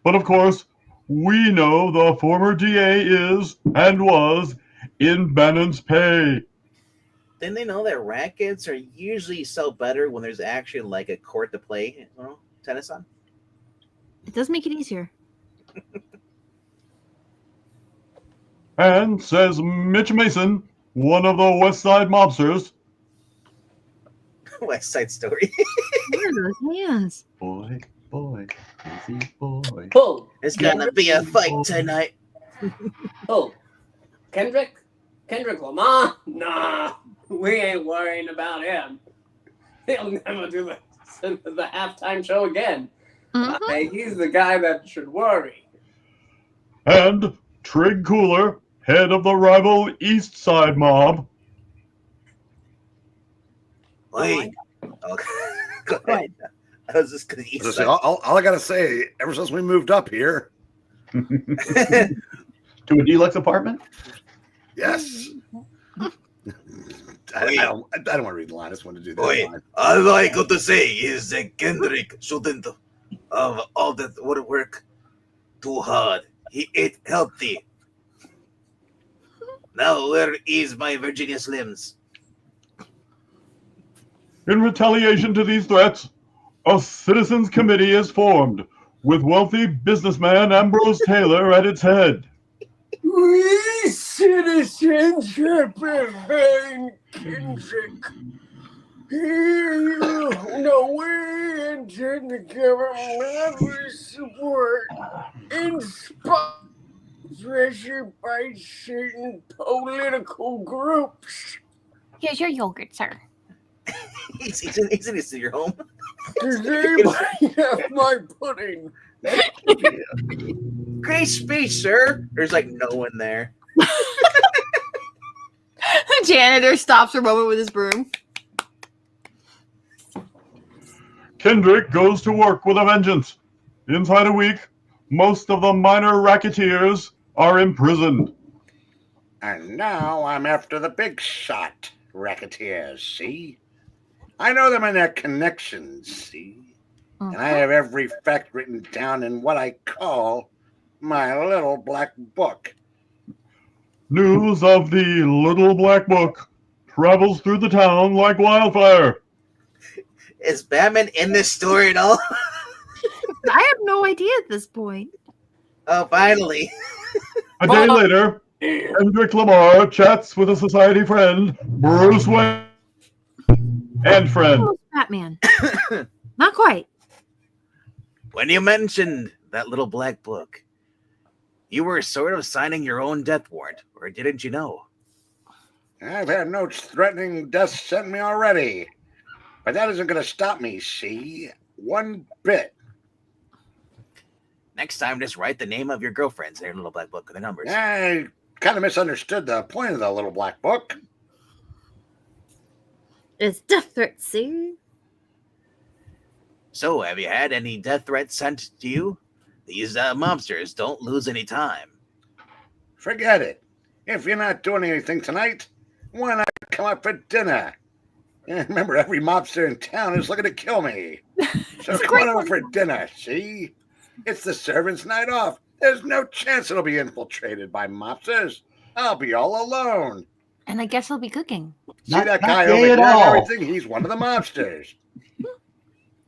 but of course, we know the former DA is and was in Bannon's pay. Didn't they know that rackets are usually sell better when there's actually like a court to play tennis on? It does make it easier. And says Mitch Mason, one of the West Side mobsters, West Side Story. What are those hands? Boy, busy boy. Pull. It's gonna be a fight tonight. Pull. Kendrick Lamar? Nah, we ain't worrying about him. He'll never do the halftime show again. He's the guy that should worry. and Trig Cooler, head of the rival East Side mob. Wait. Oh, go ahead. I was just because East Side. All I gotta say, ever since we moved up here, To a deluxe apartment? yes. I don't want to read the line. I just want to do that. Wait, line. all I got to say is that Kendrick shouldn't have all that would work too hard. He ate healthy. Now where is my Virginia Slims? In retaliation to these threats, a citizens committee is formed, with wealthy businessman Ambrose Taylor at its head. We citizens represent Kendrick. No, we intend to give him every support in spite, especially by certain political groups. Here's your yogurt, sir. He's in his your home. Does anybody have my pudding? Great speech, sir. There's like no one there. The janitor stops for a moment with his broom. Kendrick goes to work with a vengeance. Inside a week, most of the minor racketeers are imprisoned. And now I'm after the big shot racketeers, see? I know them and their connections, see? And I have every fact written down in what I call my little black book. News of the Little Black Book travels through the town like wildfire. Is Batman in this story at all? I have no idea at this point. Oh, finally. A day later, Kendrick Lamar chats with a society friend, Bruce Wayne, and friend. Oh, Batman. Not quite. When you mentioned that little black book, you were sort of signing your own death warrant, or didn't you know? I've had notes threatening death sent me already. But that isn't going to stop me, see? One bit. Next time, just write the name of your girlfriends in your little black book with the numbers. I kind of misunderstood the point of the little black book. It's death threats, see? So, have you had any death threats sent to you? These mobsters don't lose any time. Forget it. If you're not doing anything tonight, why not come up for dinner? And remember, every mobster in town is looking to kill me. So come on over for dinner, see? It's the servants' night off. There's no chance it'll be infiltrated by mobsters. I'll be all alone. And I guess I'll be cooking. See that guy over there and everything? He's one of the mobsters.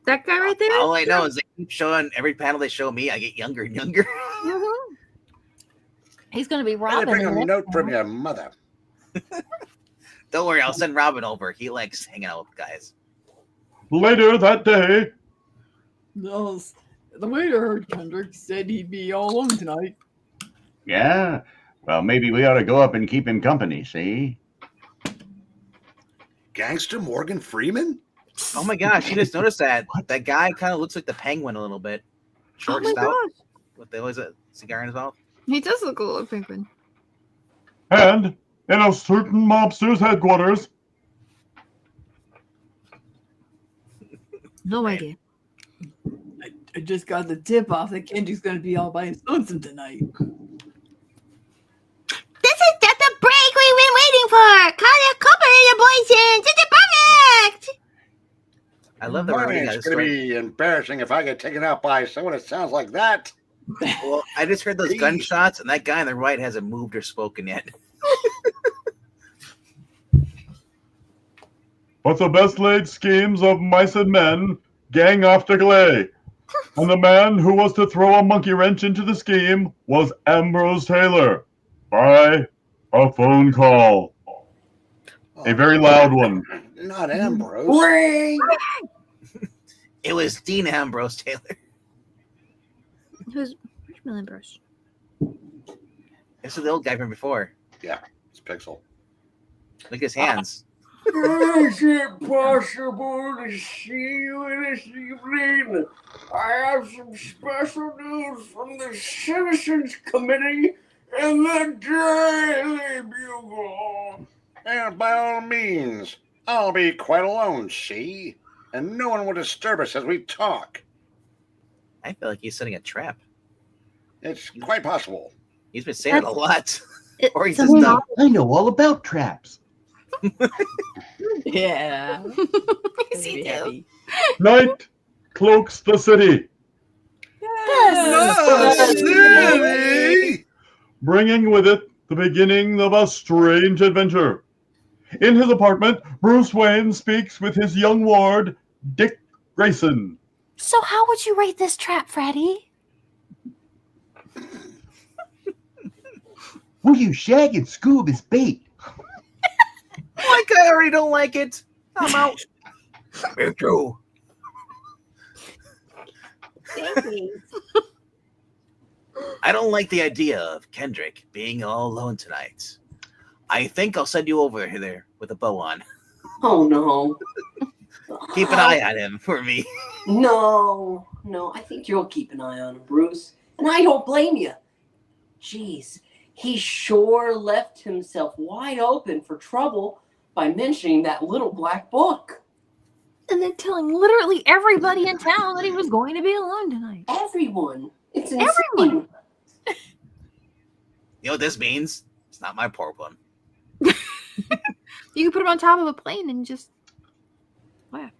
That guy right there? All I know is they keep showing every panel they show me, I get younger and younger. He's going to be And Robin. bring a in the note next from one. your mother. Don't worry, I'll send Robin over. He likes hanging out with guys. Later that day, No, the waiter heard Kendrick said he'd be all alone tonight. Yeah. Well, maybe we ought to go up and keep him company, see? Gangster Morgan Freeman? Oh my gosh, you just noticed that. That guy kind of looks like the Penguin a little bit. Short, Oh my stout, gosh. with a cigar in his mouth. He does look a little penguin. And in a certain mobster's headquarters, No idea. I just got the tip off that Kendrick's going to be all by his lonesome tonight. This is just the break we've been waiting for. Call the company, boys, and this is perfect. I love that we're reading out It's this going to story. be embarrassing if I get taken out by someone that sounds like that. Well, I just heard those gunshots, and that guy on the right hasn't moved or spoken yet. but the best laid schemes of mice and men gang after Glay. And the man who was to throw a monkey wrench into the scheme was Ambrose Taylor by a phone call. A very loud one. Not Ambrose. Ring! It was Dean Ambrose Taylor. Who's Million Brush? This is the old guy from before. Yeah, it's Pixel. Look at his hands. Is it possible to see you this evening? I have some special news from the Citizens Committee and the Daily Bugle. And by all means, I'll be quite alone, see? And no one will disturb us as we talk. I feel like he's setting a trap. It's quite possible. He's been saying it a lot. Or he's So just dumb. I know all about traps. Yeah. Yes, he do. Night cloaks the city, bringing with it the beginning of a strange adventure. In his apartment, Bruce Wayne speaks with his young ward, Dick Grayson. So how would you rate this trap, Freddy? Will you shag and Scoob his bait? Like, I already don't like it. I'm out. Me too. I don't like the idea of Kendrick being all alone tonight. I think I'll send you over there with a bow on. Oh no. Keep an eye on him for me. No, I think you'll keep an eye on him, Bruce. And I don't blame you. Jeez, he sure left himself wide open for trouble by mentioning that little black book. And then telling literally everybody in town that he was going to be alone tonight. Everyone. It's insane. Everyone. You know what this means? It's not my problem. You can put him on top of a plane and just laugh.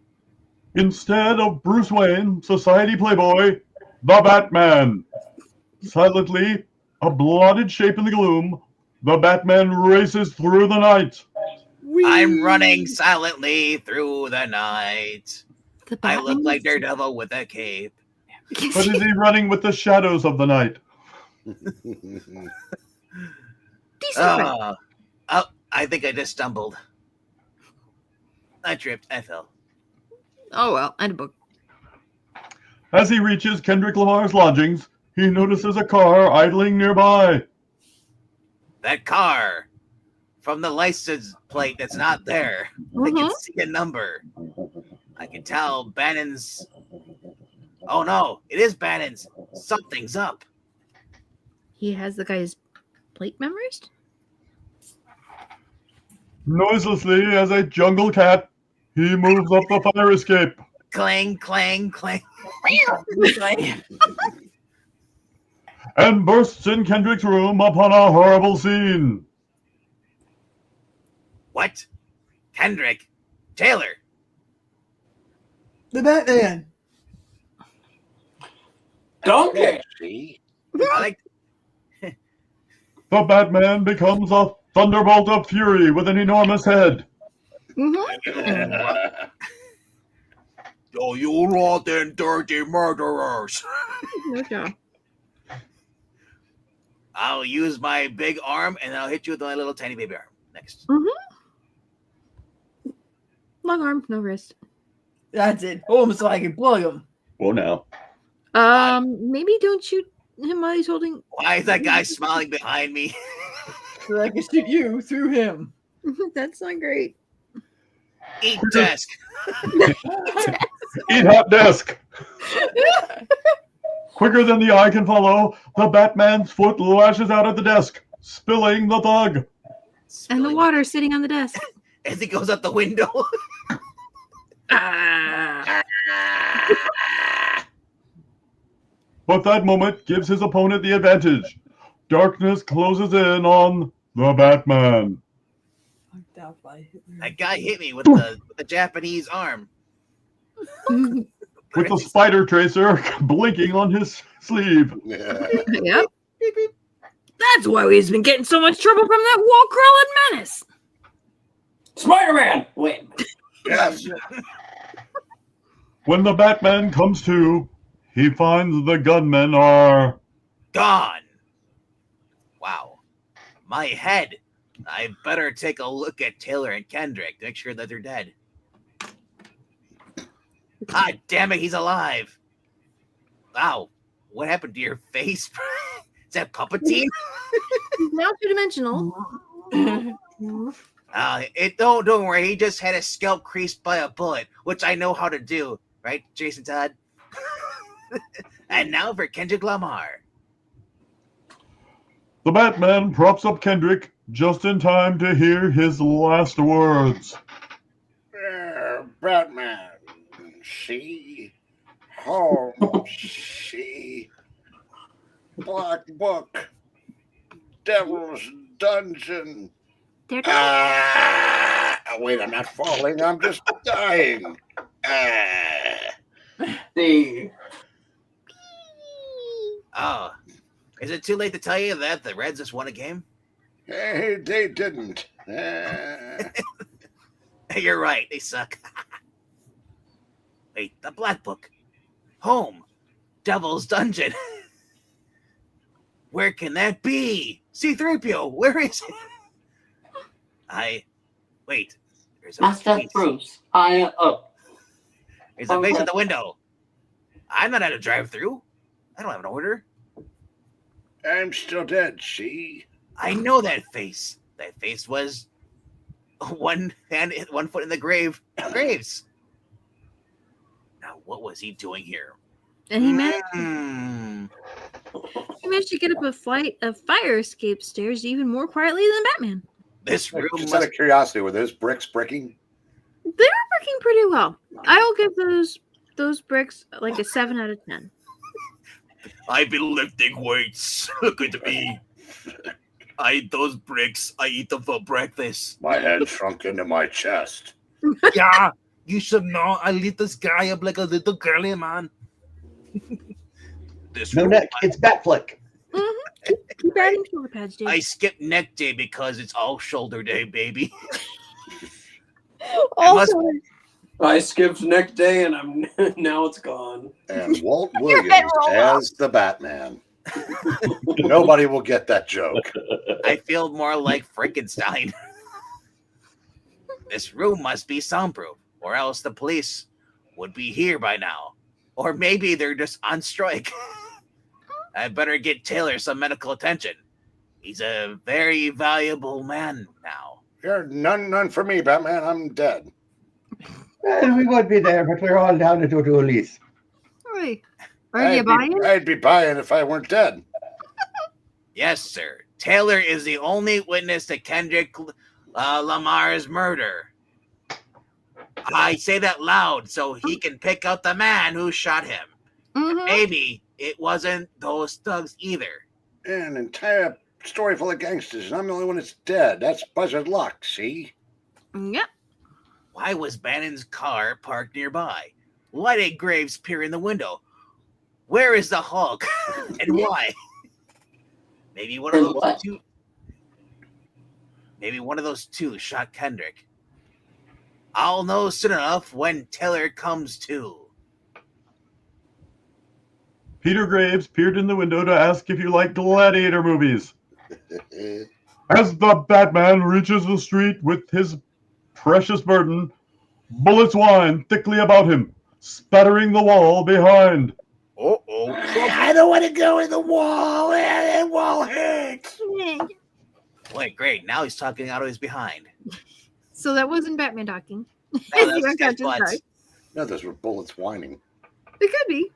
Instead of Bruce Wayne, society playboy, the Batman. Silently, a blotted shape in the gloom, the Batman races through the night. I'm running silently through the night. The I look Batman like is- Daredevil with a cape. But is he running with the shadows of the night? Decent. Oh, I think I just stumbled. I tripped. I fell. Oh well, and a book. As he reaches Kendrick Lamar's lodgings, he notices a car idling nearby. That car from the license plate that's not there. I can see a number. I can tell Bannon's. Oh no, it is Bannon's. Something's up. He has the guy's plate memorized? Noiselessly as a jungle cat, he moves up the fire escape. Clang, clang, clang. And bursts in Kendrick's room upon a horrible scene. What? Kendrick? Taylor? The Batman. Donkey. See? I like. The Batman becomes a thunderbolt of fury with an enormous head. Oh, you rotten, dirty murderers! Okay. I'll use my big arm and I'll hit you with my little tiny baby arm next. Long arm, no wrist. That's it. Oh, so I can plug him. Well, now. Maybe don't shoot him while he's holding. Why is that guy smiling behind me? so I can shoot you through him. That's not great. Eat desk. Eat hot desk. Quicker than the eye can follow, the Batman's foot lashes out at the desk, spilling the thug. And the water sitting on the desk. As he goes out the window. But that moment gives his opponent the advantage. Darkness closes in on the Batman. That guy hit me with the Japanese arm. With the spider tracer blinking on his sleeve. Yep. That's why he's been getting so much trouble from that wall-crawling menace. Spider-Man! Wait. Yes. When the Batman comes to, he finds the gunmen are gone. Wow. My head. I better take a look at Taylor and Kendrick to make sure that they're dead. Ah, damn it, he's alive. Wow. What happened to your face? Is that Puppetine? He's now two-dimensional. Don't worry. He just had his scalp creased by a bullet, which I know how to do. Right, Jason Todd? And now for Kendrick Lamar. The Batman props up Kendrick just in time to hear his last words. Batman, see? Home, see? Black Book, Devil's Dungeon. They're dying. Wait, I'm not falling. I'm just dying. Oh, is it too late to tell you that the Reds just won a game? Hey, they didn't. You're right. They suck. Wait, the Black Book. Home. Devil's Dungeon. Where can that be? C-3PO, where is it? Wait. There's a Master face. Bruce, higher up. There's a face at the window. I'm not at a drive-through. I don't have an order. I'm still dead, see? I know that face. That face was one foot in the graves. Now, what was he doing here? And he managed to get up a flight of fire escape stairs even more quietly than Batman. This room Just out of curiosity, were those bricks bricking? They were working pretty well. I will give those bricks like a 7 out of 10. I've been lifting weights. Look at me. I eat those bricks. I eat them for breakfast. My head shrunk into my chest. Yeah, you should know. I lit this guy up like a little girly man. No neck. It's Batflick. Keep adding shoulder pads, dude. I skipped neck day because it's all shoulder day, baby. Also, I skipped neck day and now it's gone. And Walt Williams as the Batman. Nobody will get that joke. I feel more like Frankenstein. This room must be soundproof, or else the police would be here by now. Or maybe they're just on strike. I better get Taylor some medical attention. He's a very valuable man now. You're none for me, Batman. I'm dead. Well, we would be there, but we're all down to do a lease. Hey, are you buying? I'd be buying if I weren't dead. Yes, sir. Taylor is the only witness to Kendrick Lamar's murder. I say that loud so he can pick out the man who shot him. Mm-hmm. Maybe it wasn't those thugs either. An entire story full of gangsters, and I'm the only one that's dead. That's buzzard luck, see? Yep. Why was Bannon's car parked nearby? Why did Graves peer in the window? Where is the Hulk? And why? Maybe one of those two. Maybe one of those two shot Kendrick. I'll know soon enough when Taylor comes to. Peter Graves peered in the window to ask if you like gladiator movies. As the Batman reaches the street with his precious burden, bullets whine thickly about him, spattering the wall behind. I don't want to go in the wall. That wall hurts. Wait, great. Now he's talking out of his behind. So that wasn't Batman talking. No, Is that's the his guy's unconscious butt. guy. No, those were bullets whining. It could be.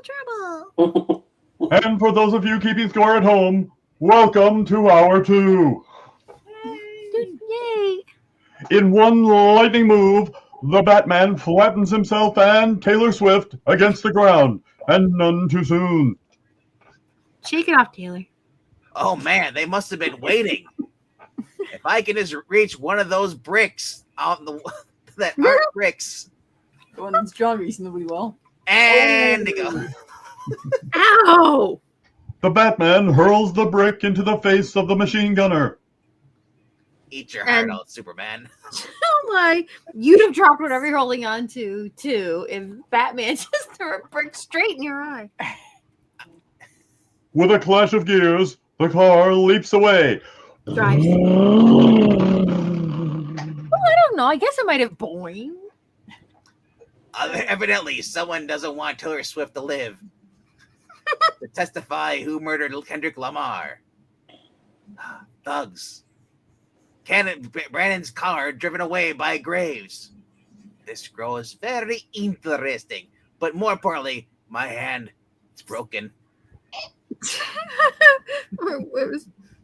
Trouble. And for those of you keeping score at home, welcome to Hour 2. Yay. In one lightning move, the Batman flattens himself and Taylor Swift against the ground, and none too soon. Shake it off, Taylor. Oh man, they must have been waiting. If I can just reach one of those bricks out in the that aren't bricks, The one that's drawn reasonably well. and they go. Ow! The Batman hurls the brick into the face of the machine gunner. Eat your heart And- out, Superman. Oh my. You'd have dropped whatever you're holding on to, too, if Batman just threw a brick straight in your eye. With a clash of gears, the car leaps away. Drives. Oh, I don't know. I guess it might have boing. Evidently, someone doesn't want Taylor Swift to live. To testify who murdered Kendrick Lamar. Thugs. Brandon's car driven away by Graves. This grows very interesting. But more importantly, my hand is broken.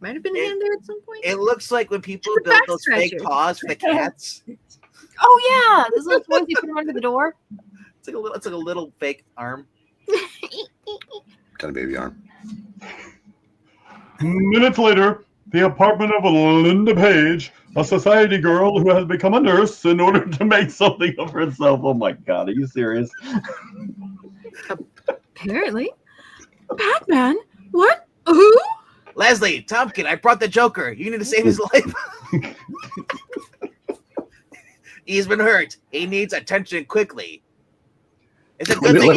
Might have been a hand there at some point. It looks like when people It's a build back those fake scratcher. paws for the cats. Oh, yeah. Those little toys you put them under the door. It's like a little fake arm. Got a baby arm. Minutes later, the apartment of Linda Page, a society girl who has become a nurse in order to make something of herself. Oh my God, are you serious? Apparently. Batman? What? Who? Leslie, Tompkin, I brought the Joker. You need to save his life. He's been hurt. He needs attention quickly. It's a good thing.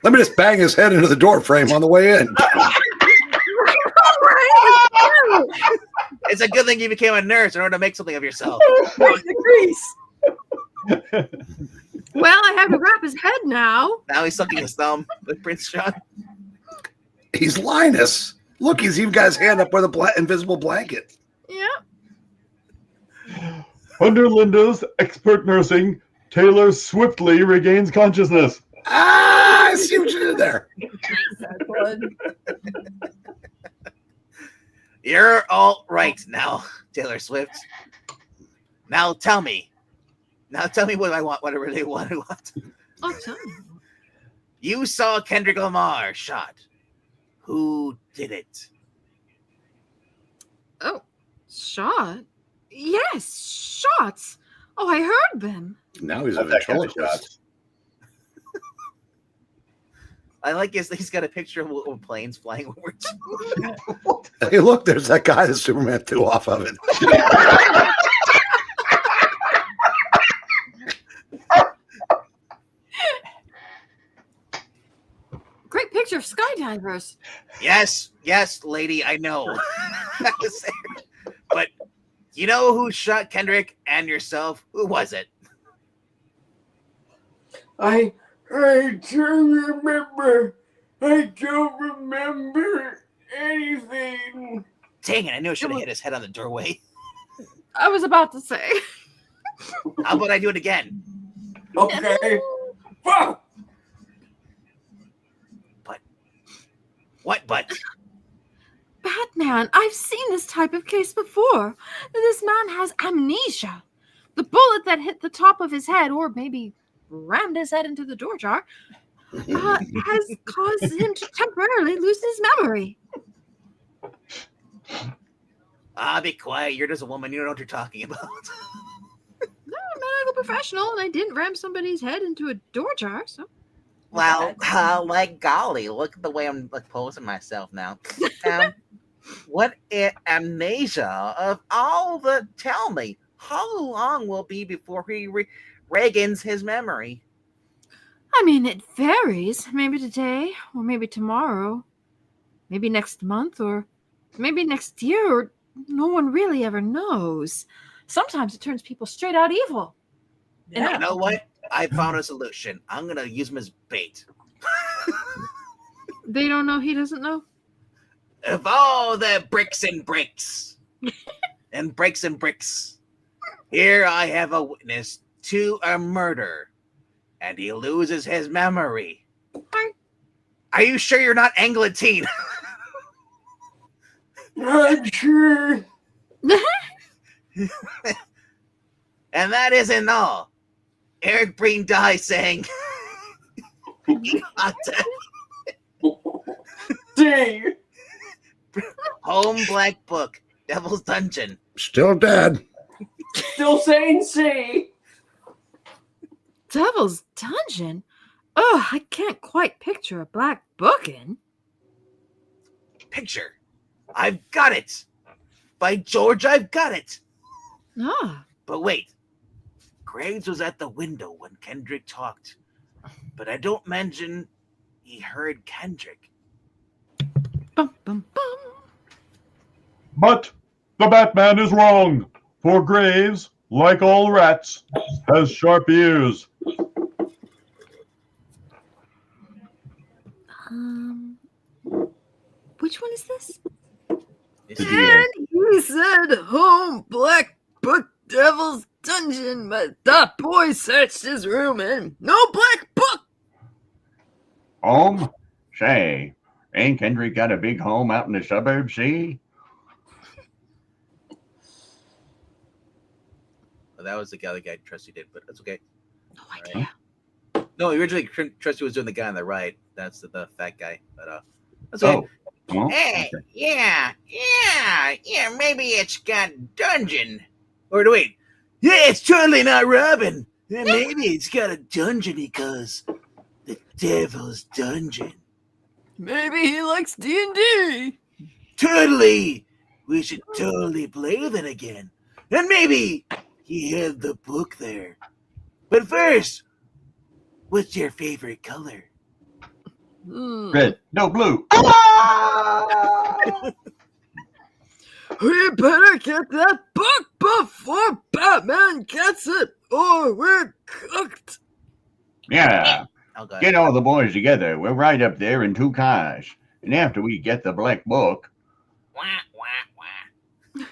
Let me just bang his head into the door frame on the way in. It's a good thing you became a nurse in order to make something of yourself. Right in the crease. Well, I have to wrap his head now. Now he's sucking his thumb with Prince John. He's Linus. Look, he's even got his hand up with a invisible blanket. Yeah. Under Linda's expert nursing, Taylor swiftly regains consciousness. Ah, I see what you did there. That one. You're all right now, Taylor Swift. Now tell me what I want, what I really want. Oh, tell me. You saw Kendrick Lamar shot. Who did it? Oh, shot? Yes, shots. Oh, I heard them. Now he's a Not that kind of ventriloquist. I like he's got a picture of planes flying over. Hey, look, there's that guy that Superman threw off of it. Great picture of skydivers. Yes, lady, I know. But you know who shot Kendrick and yourself? Who was it? I don't remember. I don't remember anything. Dang it, I knew I should have hit his head on the doorway. I was about to say. How about I do it again? Okay. Fuck. What but? Batman, I've seen this type of case before. This man has amnesia. The bullet that hit the top of his head, or maybe rammed his head into the door jar, has caused him to temporarily lose his memory. Be quiet. You're just a woman. You don't know what you're talking about. No, I'm a medical professional, and I didn't ram somebody's head into a door jar, so. Well, like golly, look at the way I'm posing myself now. What amnesia of all the? Tell me, how long will it be before he regains his memory? I mean, it varies. Maybe today, or maybe tomorrow, maybe next month, or maybe next year, or no one really ever knows. Sometimes it turns people straight out evil. And you know what? I found a solution. I'm gonna use him as bait. They don't know he doesn't know? of all the bricks and breaks, and breaks and bricks, here I have a witness to a murder, and he loses his memory. Are you sure you're not Angleton? I'm sure. And that isn't all. Eric Breen dies saying, Dang. Home Black Book, Devil's Dungeon. Still dead. Still saying C. Devil's Dungeon? Oh, I can't quite picture a black book in. Picture. I've got it. By George, I've got it. Ah. But wait. Graves was at the window when Kendrick talked. But I don't mention he heard Kendrick. Bum, bum, bum. But the Batman is wrong, for Graves, like all rats, has sharp ears. Which one is this? And he said home black book devil's dungeon, but that boy searched his room and no black book. Home? Say, ain't Kendrick got a big home out in the suburbs, see? Well, that was the other guy Trusty did, but that's okay. No idea. Right. No, originally Trusty was doing the guy on the right. That's the fat guy, but that's okay. Oh. Well, Hey, okay. yeah, maybe it's got dungeon. Or wait, yeah, it's totally not Robin. Yeah, maybe it's got a dungeon because the Devil's Dungeon. Maybe he likes D&D. Totally. We should totally play that again. And maybe he had the book there. But first, what's your favorite color? Red, no blue. We better get that book before Batman gets it, or we're cooked. Yeah. Okay. Get all the boys together. We'll ride up there in 2 cars. And after we get the black book. Wah, wah, wah.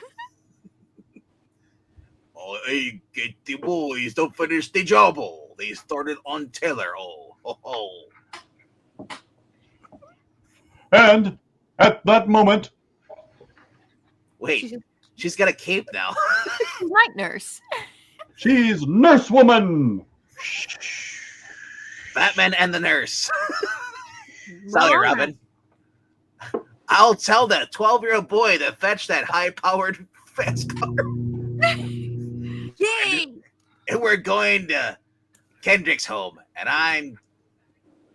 Oh, hey, get the boys to finish the job. Oh, they started on Taylor. Oh, ho, ho. And at that moment, Wait, she's got a cape now. Night nurse. she's Nurse Woman. Batman and the nurse. Sorry, Robin. I'll tell that 12-year-old boy to fetch that high-powered fast car. Yay! And we're going to Kendrick's home, and I'm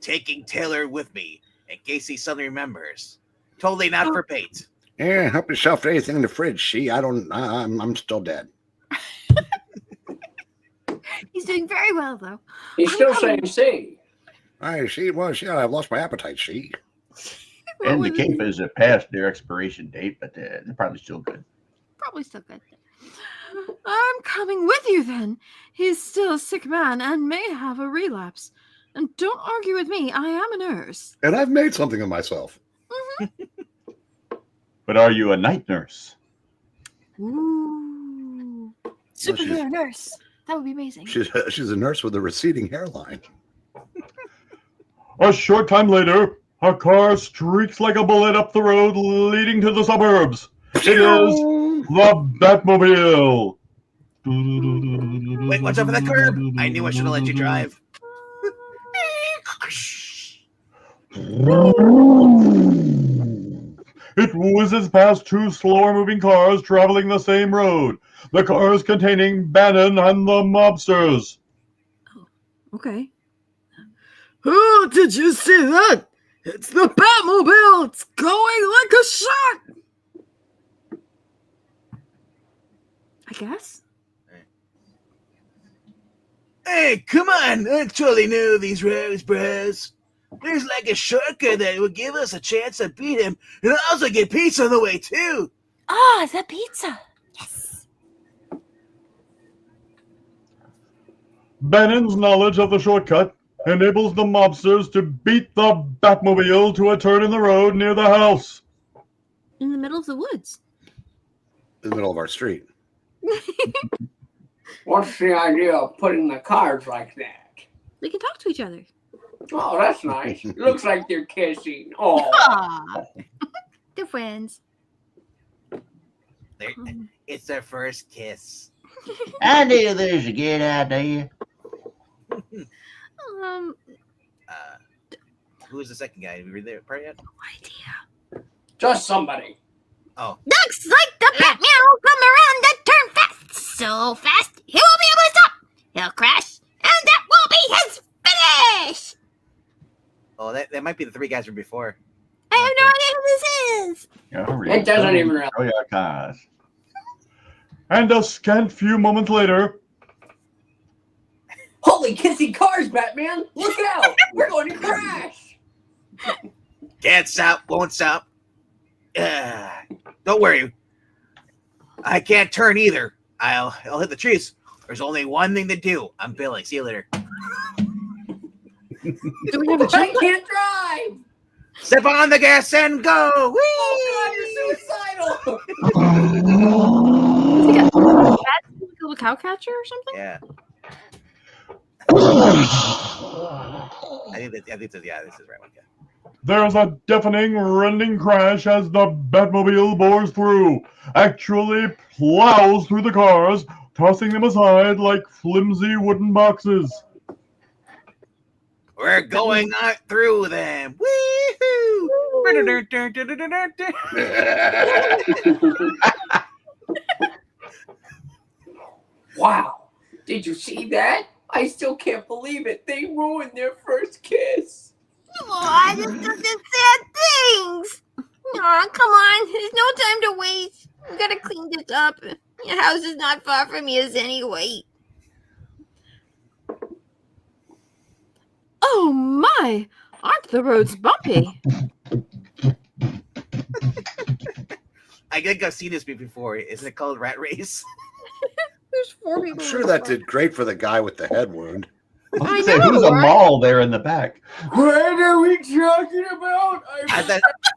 taking Taylor with me in case he suddenly remembers. Totally not for Pate. Yeah, help yourself to anything in the fridge. See, I'm still dead. He's doing very well, though. He's still saying C. I see. Well, see, I've lost my appetite. See. And the cape is past their expiration date, but they're probably still good. Probably still good. I'm coming with you then. He's still a sick man and may have a relapse. And don't argue with me. I am a nurse. And I've made something of myself. But are you a night nurse? Ooh. Superhero nurse. That would be amazing. She's a nurse with a receding hairline. A short time later, a car streaks like a bullet up the road leading to the suburbs. It is the Batmobile. Wait, watch out for that curb. I knew I should have let you drive. It whizzes past 2 slower-moving cars traveling the same road. The cars containing Bannon and the mobsters. Okay. Oh, did you see that? It's the Batmobile. It's going like a shot. I guess. Hey, come on. I totally know these roads, bros. There's like a shortcut that will give us a chance to beat him and also get pizza on the way, too. Ah, the pizza. Yes. Bannon's knowledge of the shortcut enables the mobsters to beat the Batmobile to a turn in the road near the house. In the middle of the woods. In the middle of our street. What's the idea of putting the cars like that? They can talk to each other. Oh, that's nice. Looks like they're kissing. Oh, Aw. They're friends. It's their first kiss. I knew there's a good idea. Who's the second guy? Have you read the part yet? No idea. just somebody. Oh, Looks like the Batman will come around that turn fast. So fast, he won't be able to stop. He'll crash, and that will be his finish. oh, that might be the three guys from before. I have no idea who this is. It doesn't even really. Oh, yeah, cars. And a scant few moments later, Holy kissing cars, Batman! Look out! We're going to crash! Can't stop, won't stop. Don't worry. I can't turn either. I'll hit the trees. There's only one thing to do. I'm Billy. See you later. Do we have a I jump? can't drive! Step on the gas and go. Whee! Oh God, you're suicidal! A little cow catcher or something? Yeah. I think this is the right one. Yeah. there's a deafening, rending crash as the Batmobile bores through, actually plows through the cars, tossing them aside like flimsy wooden boxes. We're going out through them. Woo-hoo! Wow. Did you see that? I still can't believe it. They ruined their first kiss. Oh, I just did sad things. Oh, come on. There's no time to waste. We gotta clean this up. Your house is not far from yours anyway. Oh my! Aren't the roads bumpy? I think I've seen this before. Isn't it called Rat Race? There's 4 people. I'm sure that did great for the guy with the head wound. I was I gonna say, know, who's a right? mall there in the back? What are we talking about?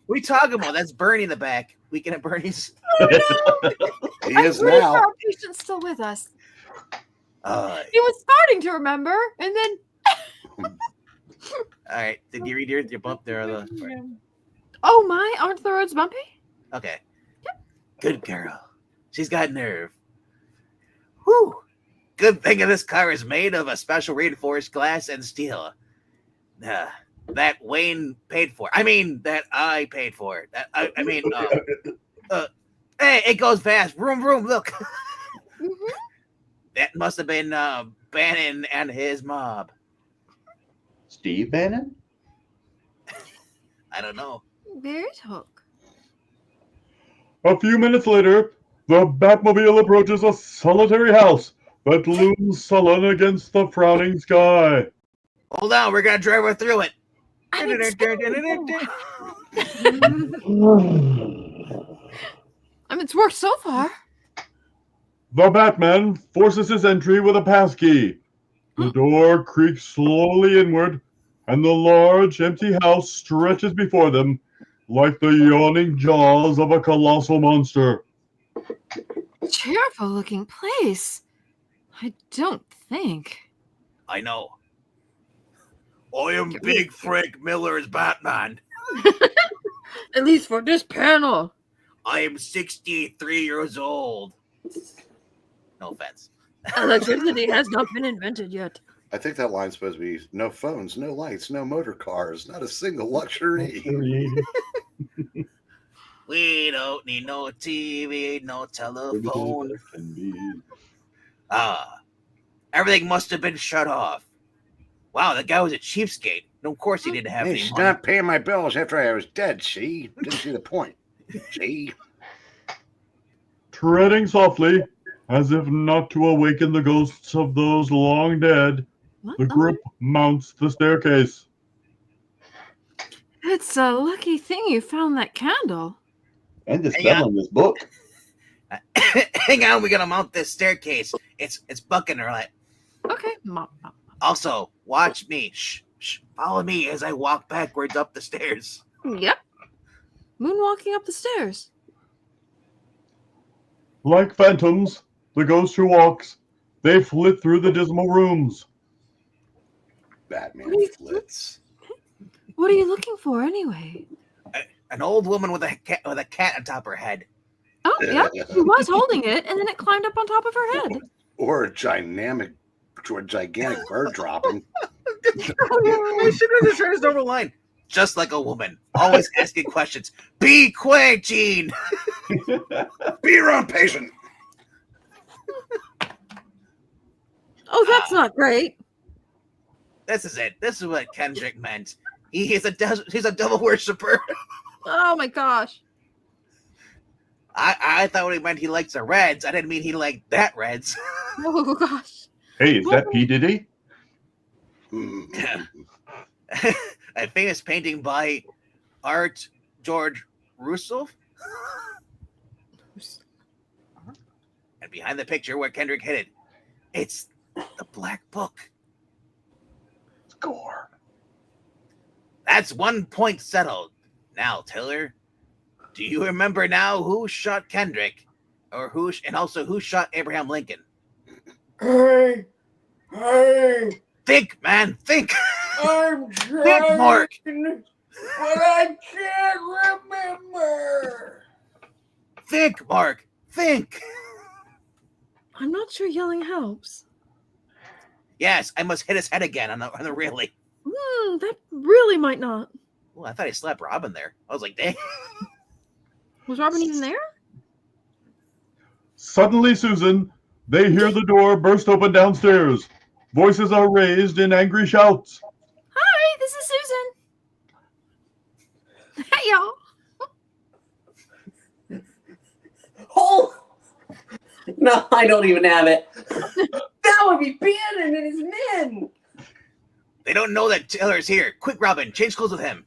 We talking about that's Bernie in the back. Weekend at Bernie's. He is Pretty now. sure our patient's still with us. All He was starting to remember, and then right. Did you read your bump there? oh my! Aren't the roads bumpy? Okay. Good girl. She's got nerve. Whew. Good thing this car is made of a special reinforced glass and steel. That Wayne paid for. I mean, that I paid for. Hey, it goes fast. Vroom, vroom, look. Mm-hmm. That must have been Bannon and his mob. Steve Bannon? I don't know. There's Hook. A few minutes later, the Batmobile approaches a solitary house that looms sullen against the frowning sky. Hold on, we're gonna drive her through it. I mean, it's worked so far. The Batman forces his entry with a passkey. The door creaks slowly inward, and the large, empty house stretches before them like the yawning jaws of a colossal monster. Cheerful looking place. I don't think. I know. I am Big Frank Miller as Batman. At least for this panel. I am 63 years old. No offense. Electricity has not been invented yet. I think that line's supposed to be no phones, no lights, no motor cars, not a single luxury. We don't need no TV, no telephone. Everything must have been shut off. Wow, that guy was a cheapskate. No, of course he didn't have Hey, any she's money. not paying my bills after I was dead, see? Didn't see the point. See? Treading softly, as if not to awaken the ghosts of those long dead, the group mounts the staircase. It's a lucky thing you found that candle. And just Hang on. selling this book. Hang on, we gotta mount this staircase. It's bucking her like. Okay, Mom. Also, watch me. Shh. Follow me as I walk backwards up the stairs. Yep. moonwalking up the stairs. Like phantoms, the ghost who walks, they flit through the dismal rooms. Batman flits. What are you looking for, anyway? An old woman with a cat on top of her head. Oh, yeah, she was holding it, and then it climbed up on top of her head. Or a gigantic bird dropping. I should have just heard his normal line. Just like a woman, always asking questions. Be quick, Gene. Be your own patient. Oh, that's not great. This is it. This is what Kendrick meant. He's a devil worshiper. Oh my gosh. I thought what he meant he likes the Reds. I didn't mean he liked that Reds. Oh gosh. Hey, is that P. Diddy? A famous painting by Art George Roussos. And behind the picture where Kendrick hid it, it's the Black Book. Score. That's 1 point settled. Now, Taylor, do you remember now who shot Kendrick, and also who shot Abraham Lincoln? Hey, Think, man, think. I'm Think, trying, Mark. but I can't remember. Think, Mark, think. I'm not sure yelling helps. Yes, I must hit his head again on the railing. That really might not. Oh, I thought he slapped Robin there. I was like, dang. Was Robin even there? Suddenly, Susan, they hear the door burst open downstairs. Voices are raised in angry shouts. Hi, this is Susan. Hey, y'all. Oh, no, I don't even have it. That would be Bannon and his men. They don't know that Taylor's here. Quick, Robin, change clothes with him.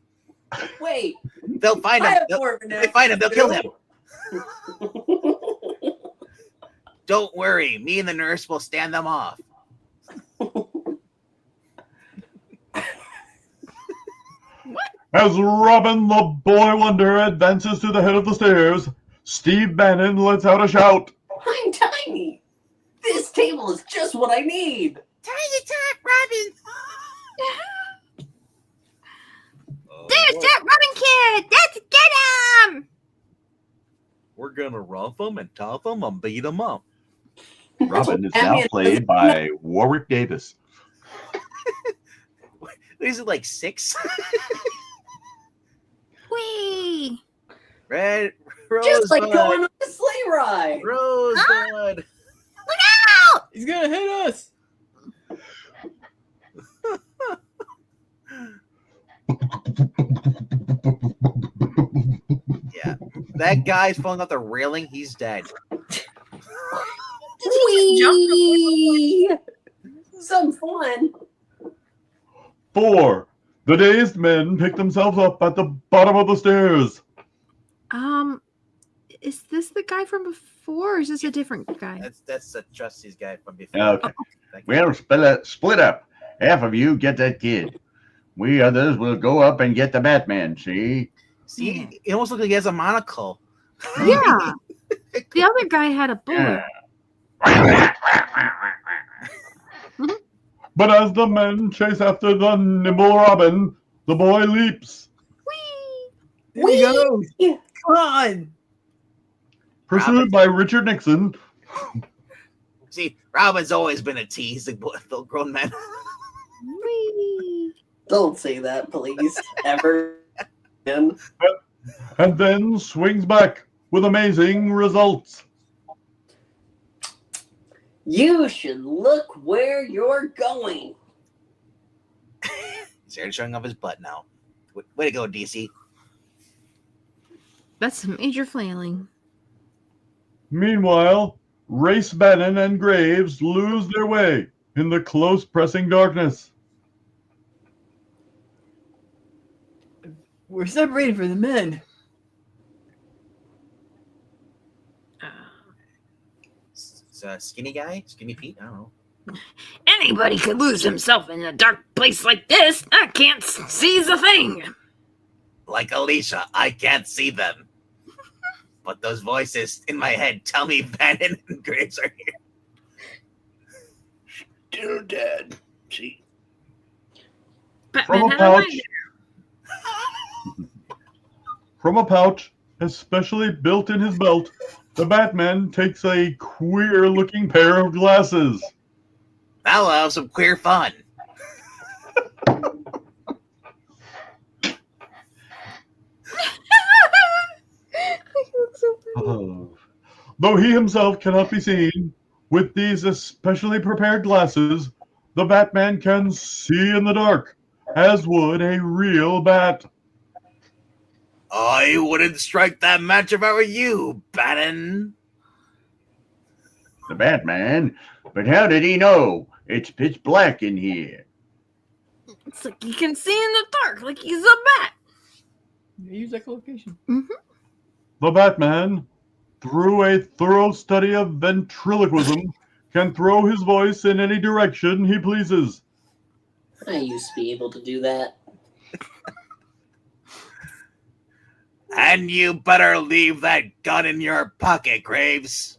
Wait, They'll find I him. have more of an They find him. They'll kill him. answer. Don't worry. Me and the nurse will stand them off. As Robin the Boy Wonder advances to the head of the stairs, Steve Bannon lets out a shout. I'm tiny. This table is just what I need. Tiny talk, Robin. Oh, There's that Robin kid. Let's get him. We're gonna rough them and tough them and beat them up. Robin is now played by Warwick Davis. Is it like 6? Whee! Red Just like Rosebud. going on a sleigh ride. Rosebud. Look out! He's gonna hit us. Yeah, that guy's falling off the railing. He's dead. Whee! Some fun. 4. The dazed men pick themselves up at the bottom of the stairs. Is this the guy from before, or is this a different guy? That's a Trusty's guy from before. Okay. We'll split up. Half of you get that kid. We others will go up and get the Batman, see? See, it almost looks like he has a monocle. Yeah. The other guy had a bullet. But as the men chase after the nimble Robin, the boy leaps. There he goes. Come on. Pursued by Richard Nixon. See, Robin's always been a tease, the grown man. Whee! Don't say that, please. Ever again. And then swings back with amazing results. You should look where you're going. He's already showing off his butt now. Way to go, DC. That's some major flailing. Meanwhile, Race Bannon and Graves lose their way in the close pressing darkness. We're separated from the men. Skinny guy? Skinny Pete? I don't know. Anybody could lose himself in a dark place like this. I can't seize a thing. Like Alicia, I can't see them. But those voices in my head tell me Bannon and Graves are here. Still dead. See? From a pouch. From a pouch, especially built in his belt, the Batman takes a queer-looking pair of glasses. I'll have some queer fun. Though he himself cannot be seen, with these especially prepared glasses, the Batman can see in the dark, as would a real bat. I wouldn't strike that match if I were you, Bannon. The Batman? But how did he know? It's pitch black in here. It's like you can see in the dark, like he's a bat. Use echolocation. The Batman, through a thorough study of ventriloquism, can throw his voice in any direction he pleases. I used to be able to do that. And you better leave that gun in your pocket, Graves.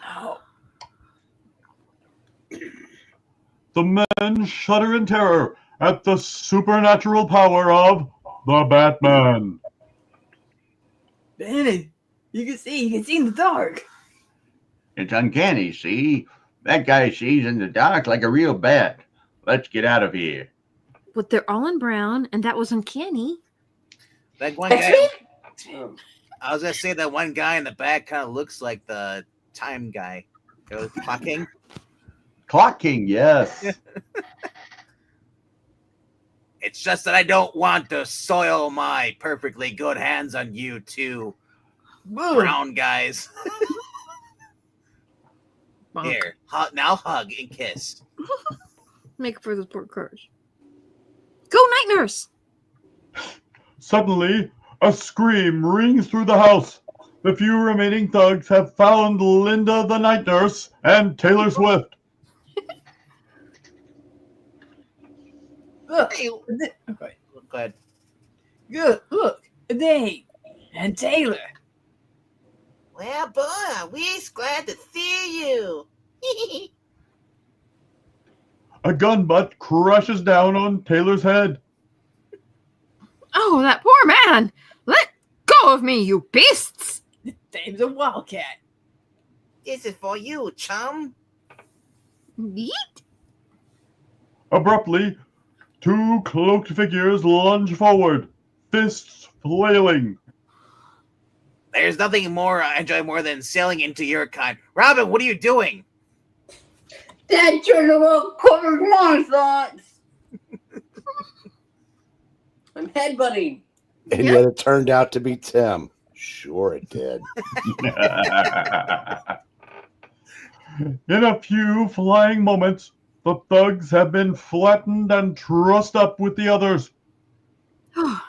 Oh. The men shudder in terror at the supernatural power of the Batman. Bannon, you can see in the dark. It's uncanny, see? That guy sees in the dark like a real bat. Let's get out of here. But they're all in brown, and that was uncanny. That one guy. I was gonna say that one guy in the back kind of looks like the time guy. Clock King. Clock King, yes. It's just that I don't want to soil my perfectly good hands on you two brown guys. Here, now hug and kiss. Make for the sport cars. Go, Night Nurse! Suddenly, a scream rings through the house. The few remaining thugs have found Linda the Night Nurse and Taylor Swift. Look. Hey, Okay. go ahead. Good. Look. Dave and Taylor. Well, boy, we're glad to see you. A gun butt crashes down on Taylor's head. Oh, that poor man! Let go of me, you beasts! Dave's a wildcat. This is for you, chum. Yeet! Abruptly, two cloaked figures lunge forward, fists flailing. There's nothing more I enjoy more than sailing into your kind. Robin, what are you doing? That should have covered my thoughts. I'm headbutting. And yet it turned out to be Tim. Sure it did. In a few flying moments, the thugs have been flattened and trussed up with the others.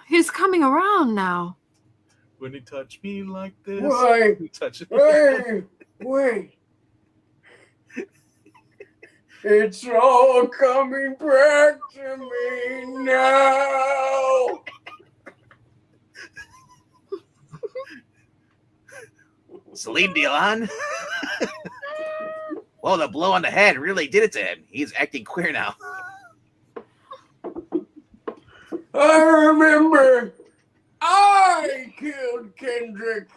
He's coming around now. When you touch me like this, Wait. you touch me. Wait. It's all coming back to me now. Celine Dion. Well, the blow on the head really did it to him. He's acting queer now. I remember I killed Kendrick.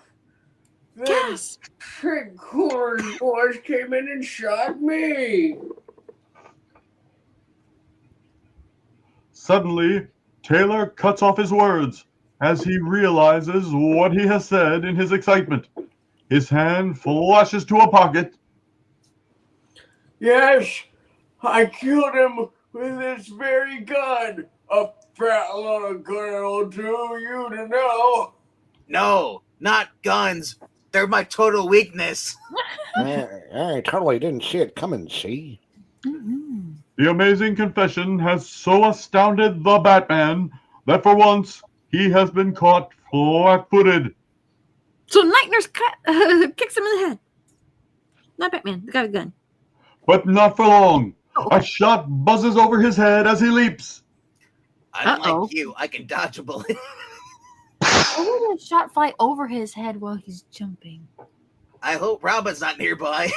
Yes. Trickcorn boys came in and shot me. Suddenly, Taylor cuts off his words as he realizes what he has said in his excitement. His hand flashes to a pocket. Yes, I killed him with this very gun. A fat little girl, do you to know? No, not guns. They're my total weakness. I totally didn't see it coming, see? The amazing confession has so astounded the Batman that for once he has been caught flat-footed. So Night Nurse kicks him in the head. Not Batman, the guy with the gun. But not for long. Oh, okay. A shot buzzes over his head as he leaps. Unlike you, I can dodge a bullet. Why would a shot fly over his head while he's jumping? I hope Robin's not nearby.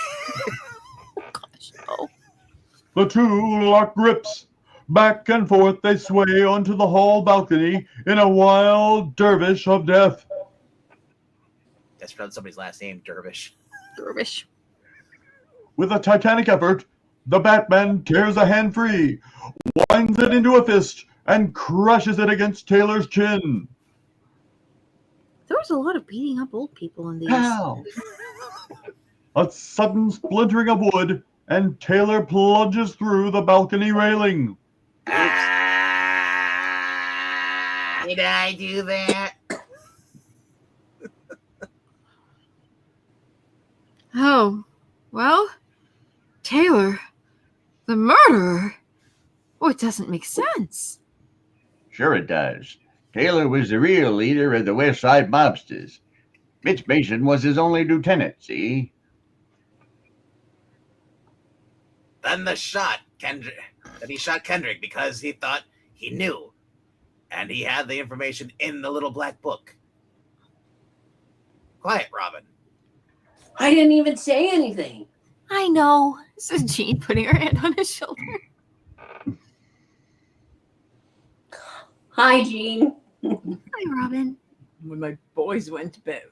Gosh, no. The two lock grips. Back and forth they sway onto the hall balcony in a wild dervish of death. That's from somebody's last name, Dervish. Dervish. With a titanic effort, the Batman tears a hand free, winds it into a fist, and crushes it against Taylor's chin. There was a lot of beating up old people in these. Pow! A sudden splintering of wood, and Taylor plunges through the balcony railing. Did I do that? Oh, well, Taylor, the murderer? Oh, it doesn't make sense. Sure it does. Taylor was the real leader of the West Side mobsters. Mitch Mason was his only lieutenant, see? Then he shot Kendrick because he thought he knew. And he had the information in the little black book. Quiet, Robin. I didn't even say anything. I know. Says Jean, putting her hand on his shoulder. Hi, Jean. Hi, Robin. When my boys went to the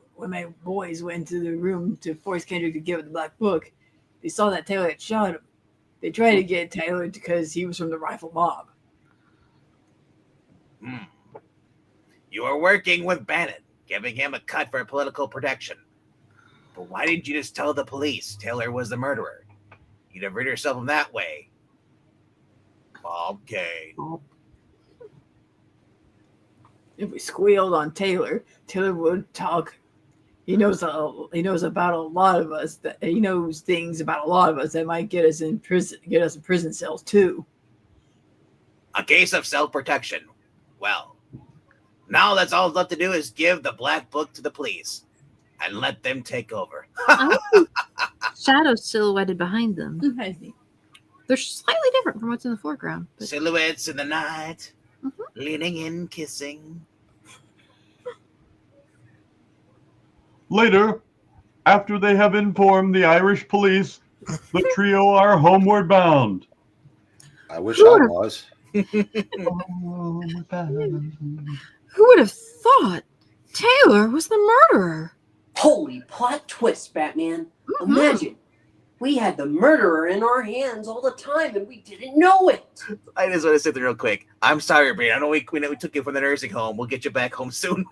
room to force Kendrick to give up the black book, they saw that Taylor had shot him. They tried to get Taylor because he was from the rifle mob. You were working with Bannon, giving him a cut for political protection. But why didn't you just tell the police Taylor was the murderer? You'd have rid yourself of him that way. Bob Kane. If we squealed on Taylor, Taylor would talk. He knows about a lot of us. He knows things about a lot of us that might get us in prison cells too. A case of self-protection. Well, now that's all left to do is give the black book to the police and let them take over. Shadows silhouetted behind them. Mm-hmm. They're slightly different from what's in the foreground. But... Silhouettes in the night, leaning in, kissing. Later, after they have informed the Irish police, the trio are homeward bound. I wish I was. Who would have thought Taylor was the murderer? Holy plot twist, Batman. Imagine. We had the murderer in our hands all the time and we didn't know it. I just want to sit there real quick. I'm sorry, Bree. I know we took you from the nursing home. We'll get you back home soon.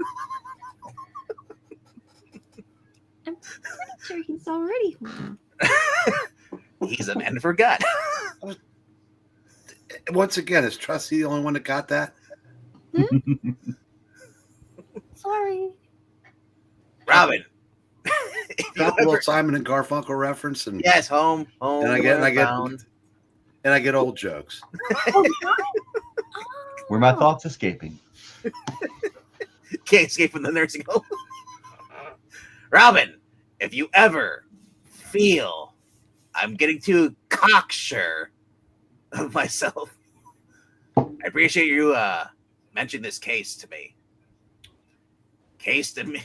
I'm pretty sure he's already home. He's a man forgot. Once again, is Trusty the only one that got that? Sorry. Robin. Got a little Simon and Garfunkel reference, and yes, home, and I get old jokes. Were my thoughts escaping? Can't escape from the nursing home. Robin, if you ever feel I'm getting too cocksure of myself, I appreciate you mentioning this case to me. Case to me.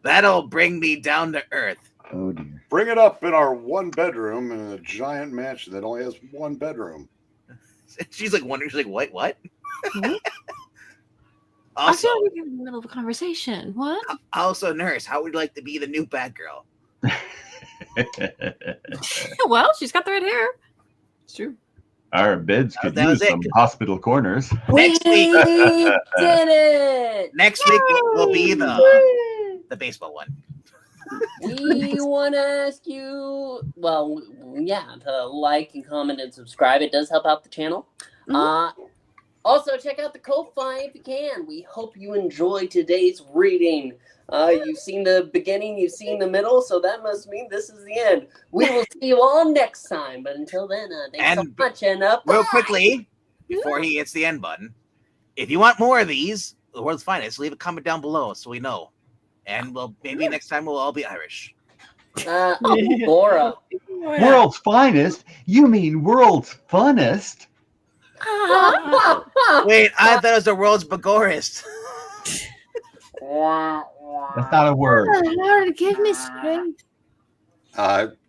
That'll bring me down to earth. Oh, dear. Bring it up in our one bedroom in a giant mansion that only has one bedroom. She's like wondering, she's like, what? I feel like we're in the middle of a conversation. What? Also, nurse, how would you like to be the new Batgirl? Well, she's got the red hair. It's true. Our beds could use some hospital corners. Next week, did it. Next week will be the baseball one. We want to ask you, to like and comment and subscribe. It does help out the channel. Also, check out the Ko-Fi if you can. We hope you enjoyed today's reading. You've seen the beginning, you've seen the middle, so that must mean this is the end. We will see you all next time, but until then, thanks so much, and real quickly, before he hits the end button, if you want more of these, the world's finest, leave a comment down below so we know. And maybe next time we'll all be Irish. Laura. World's finest? You mean world's funnest? Wait, I thought it was the world's bagorist. That's not a word. Lord, give me strength.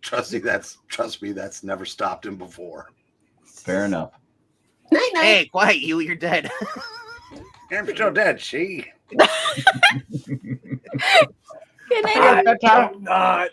Trust me, that's never stopped him before. Fair enough. Hey, quiet, you're dead. I'm still dead, see? Can I I do not.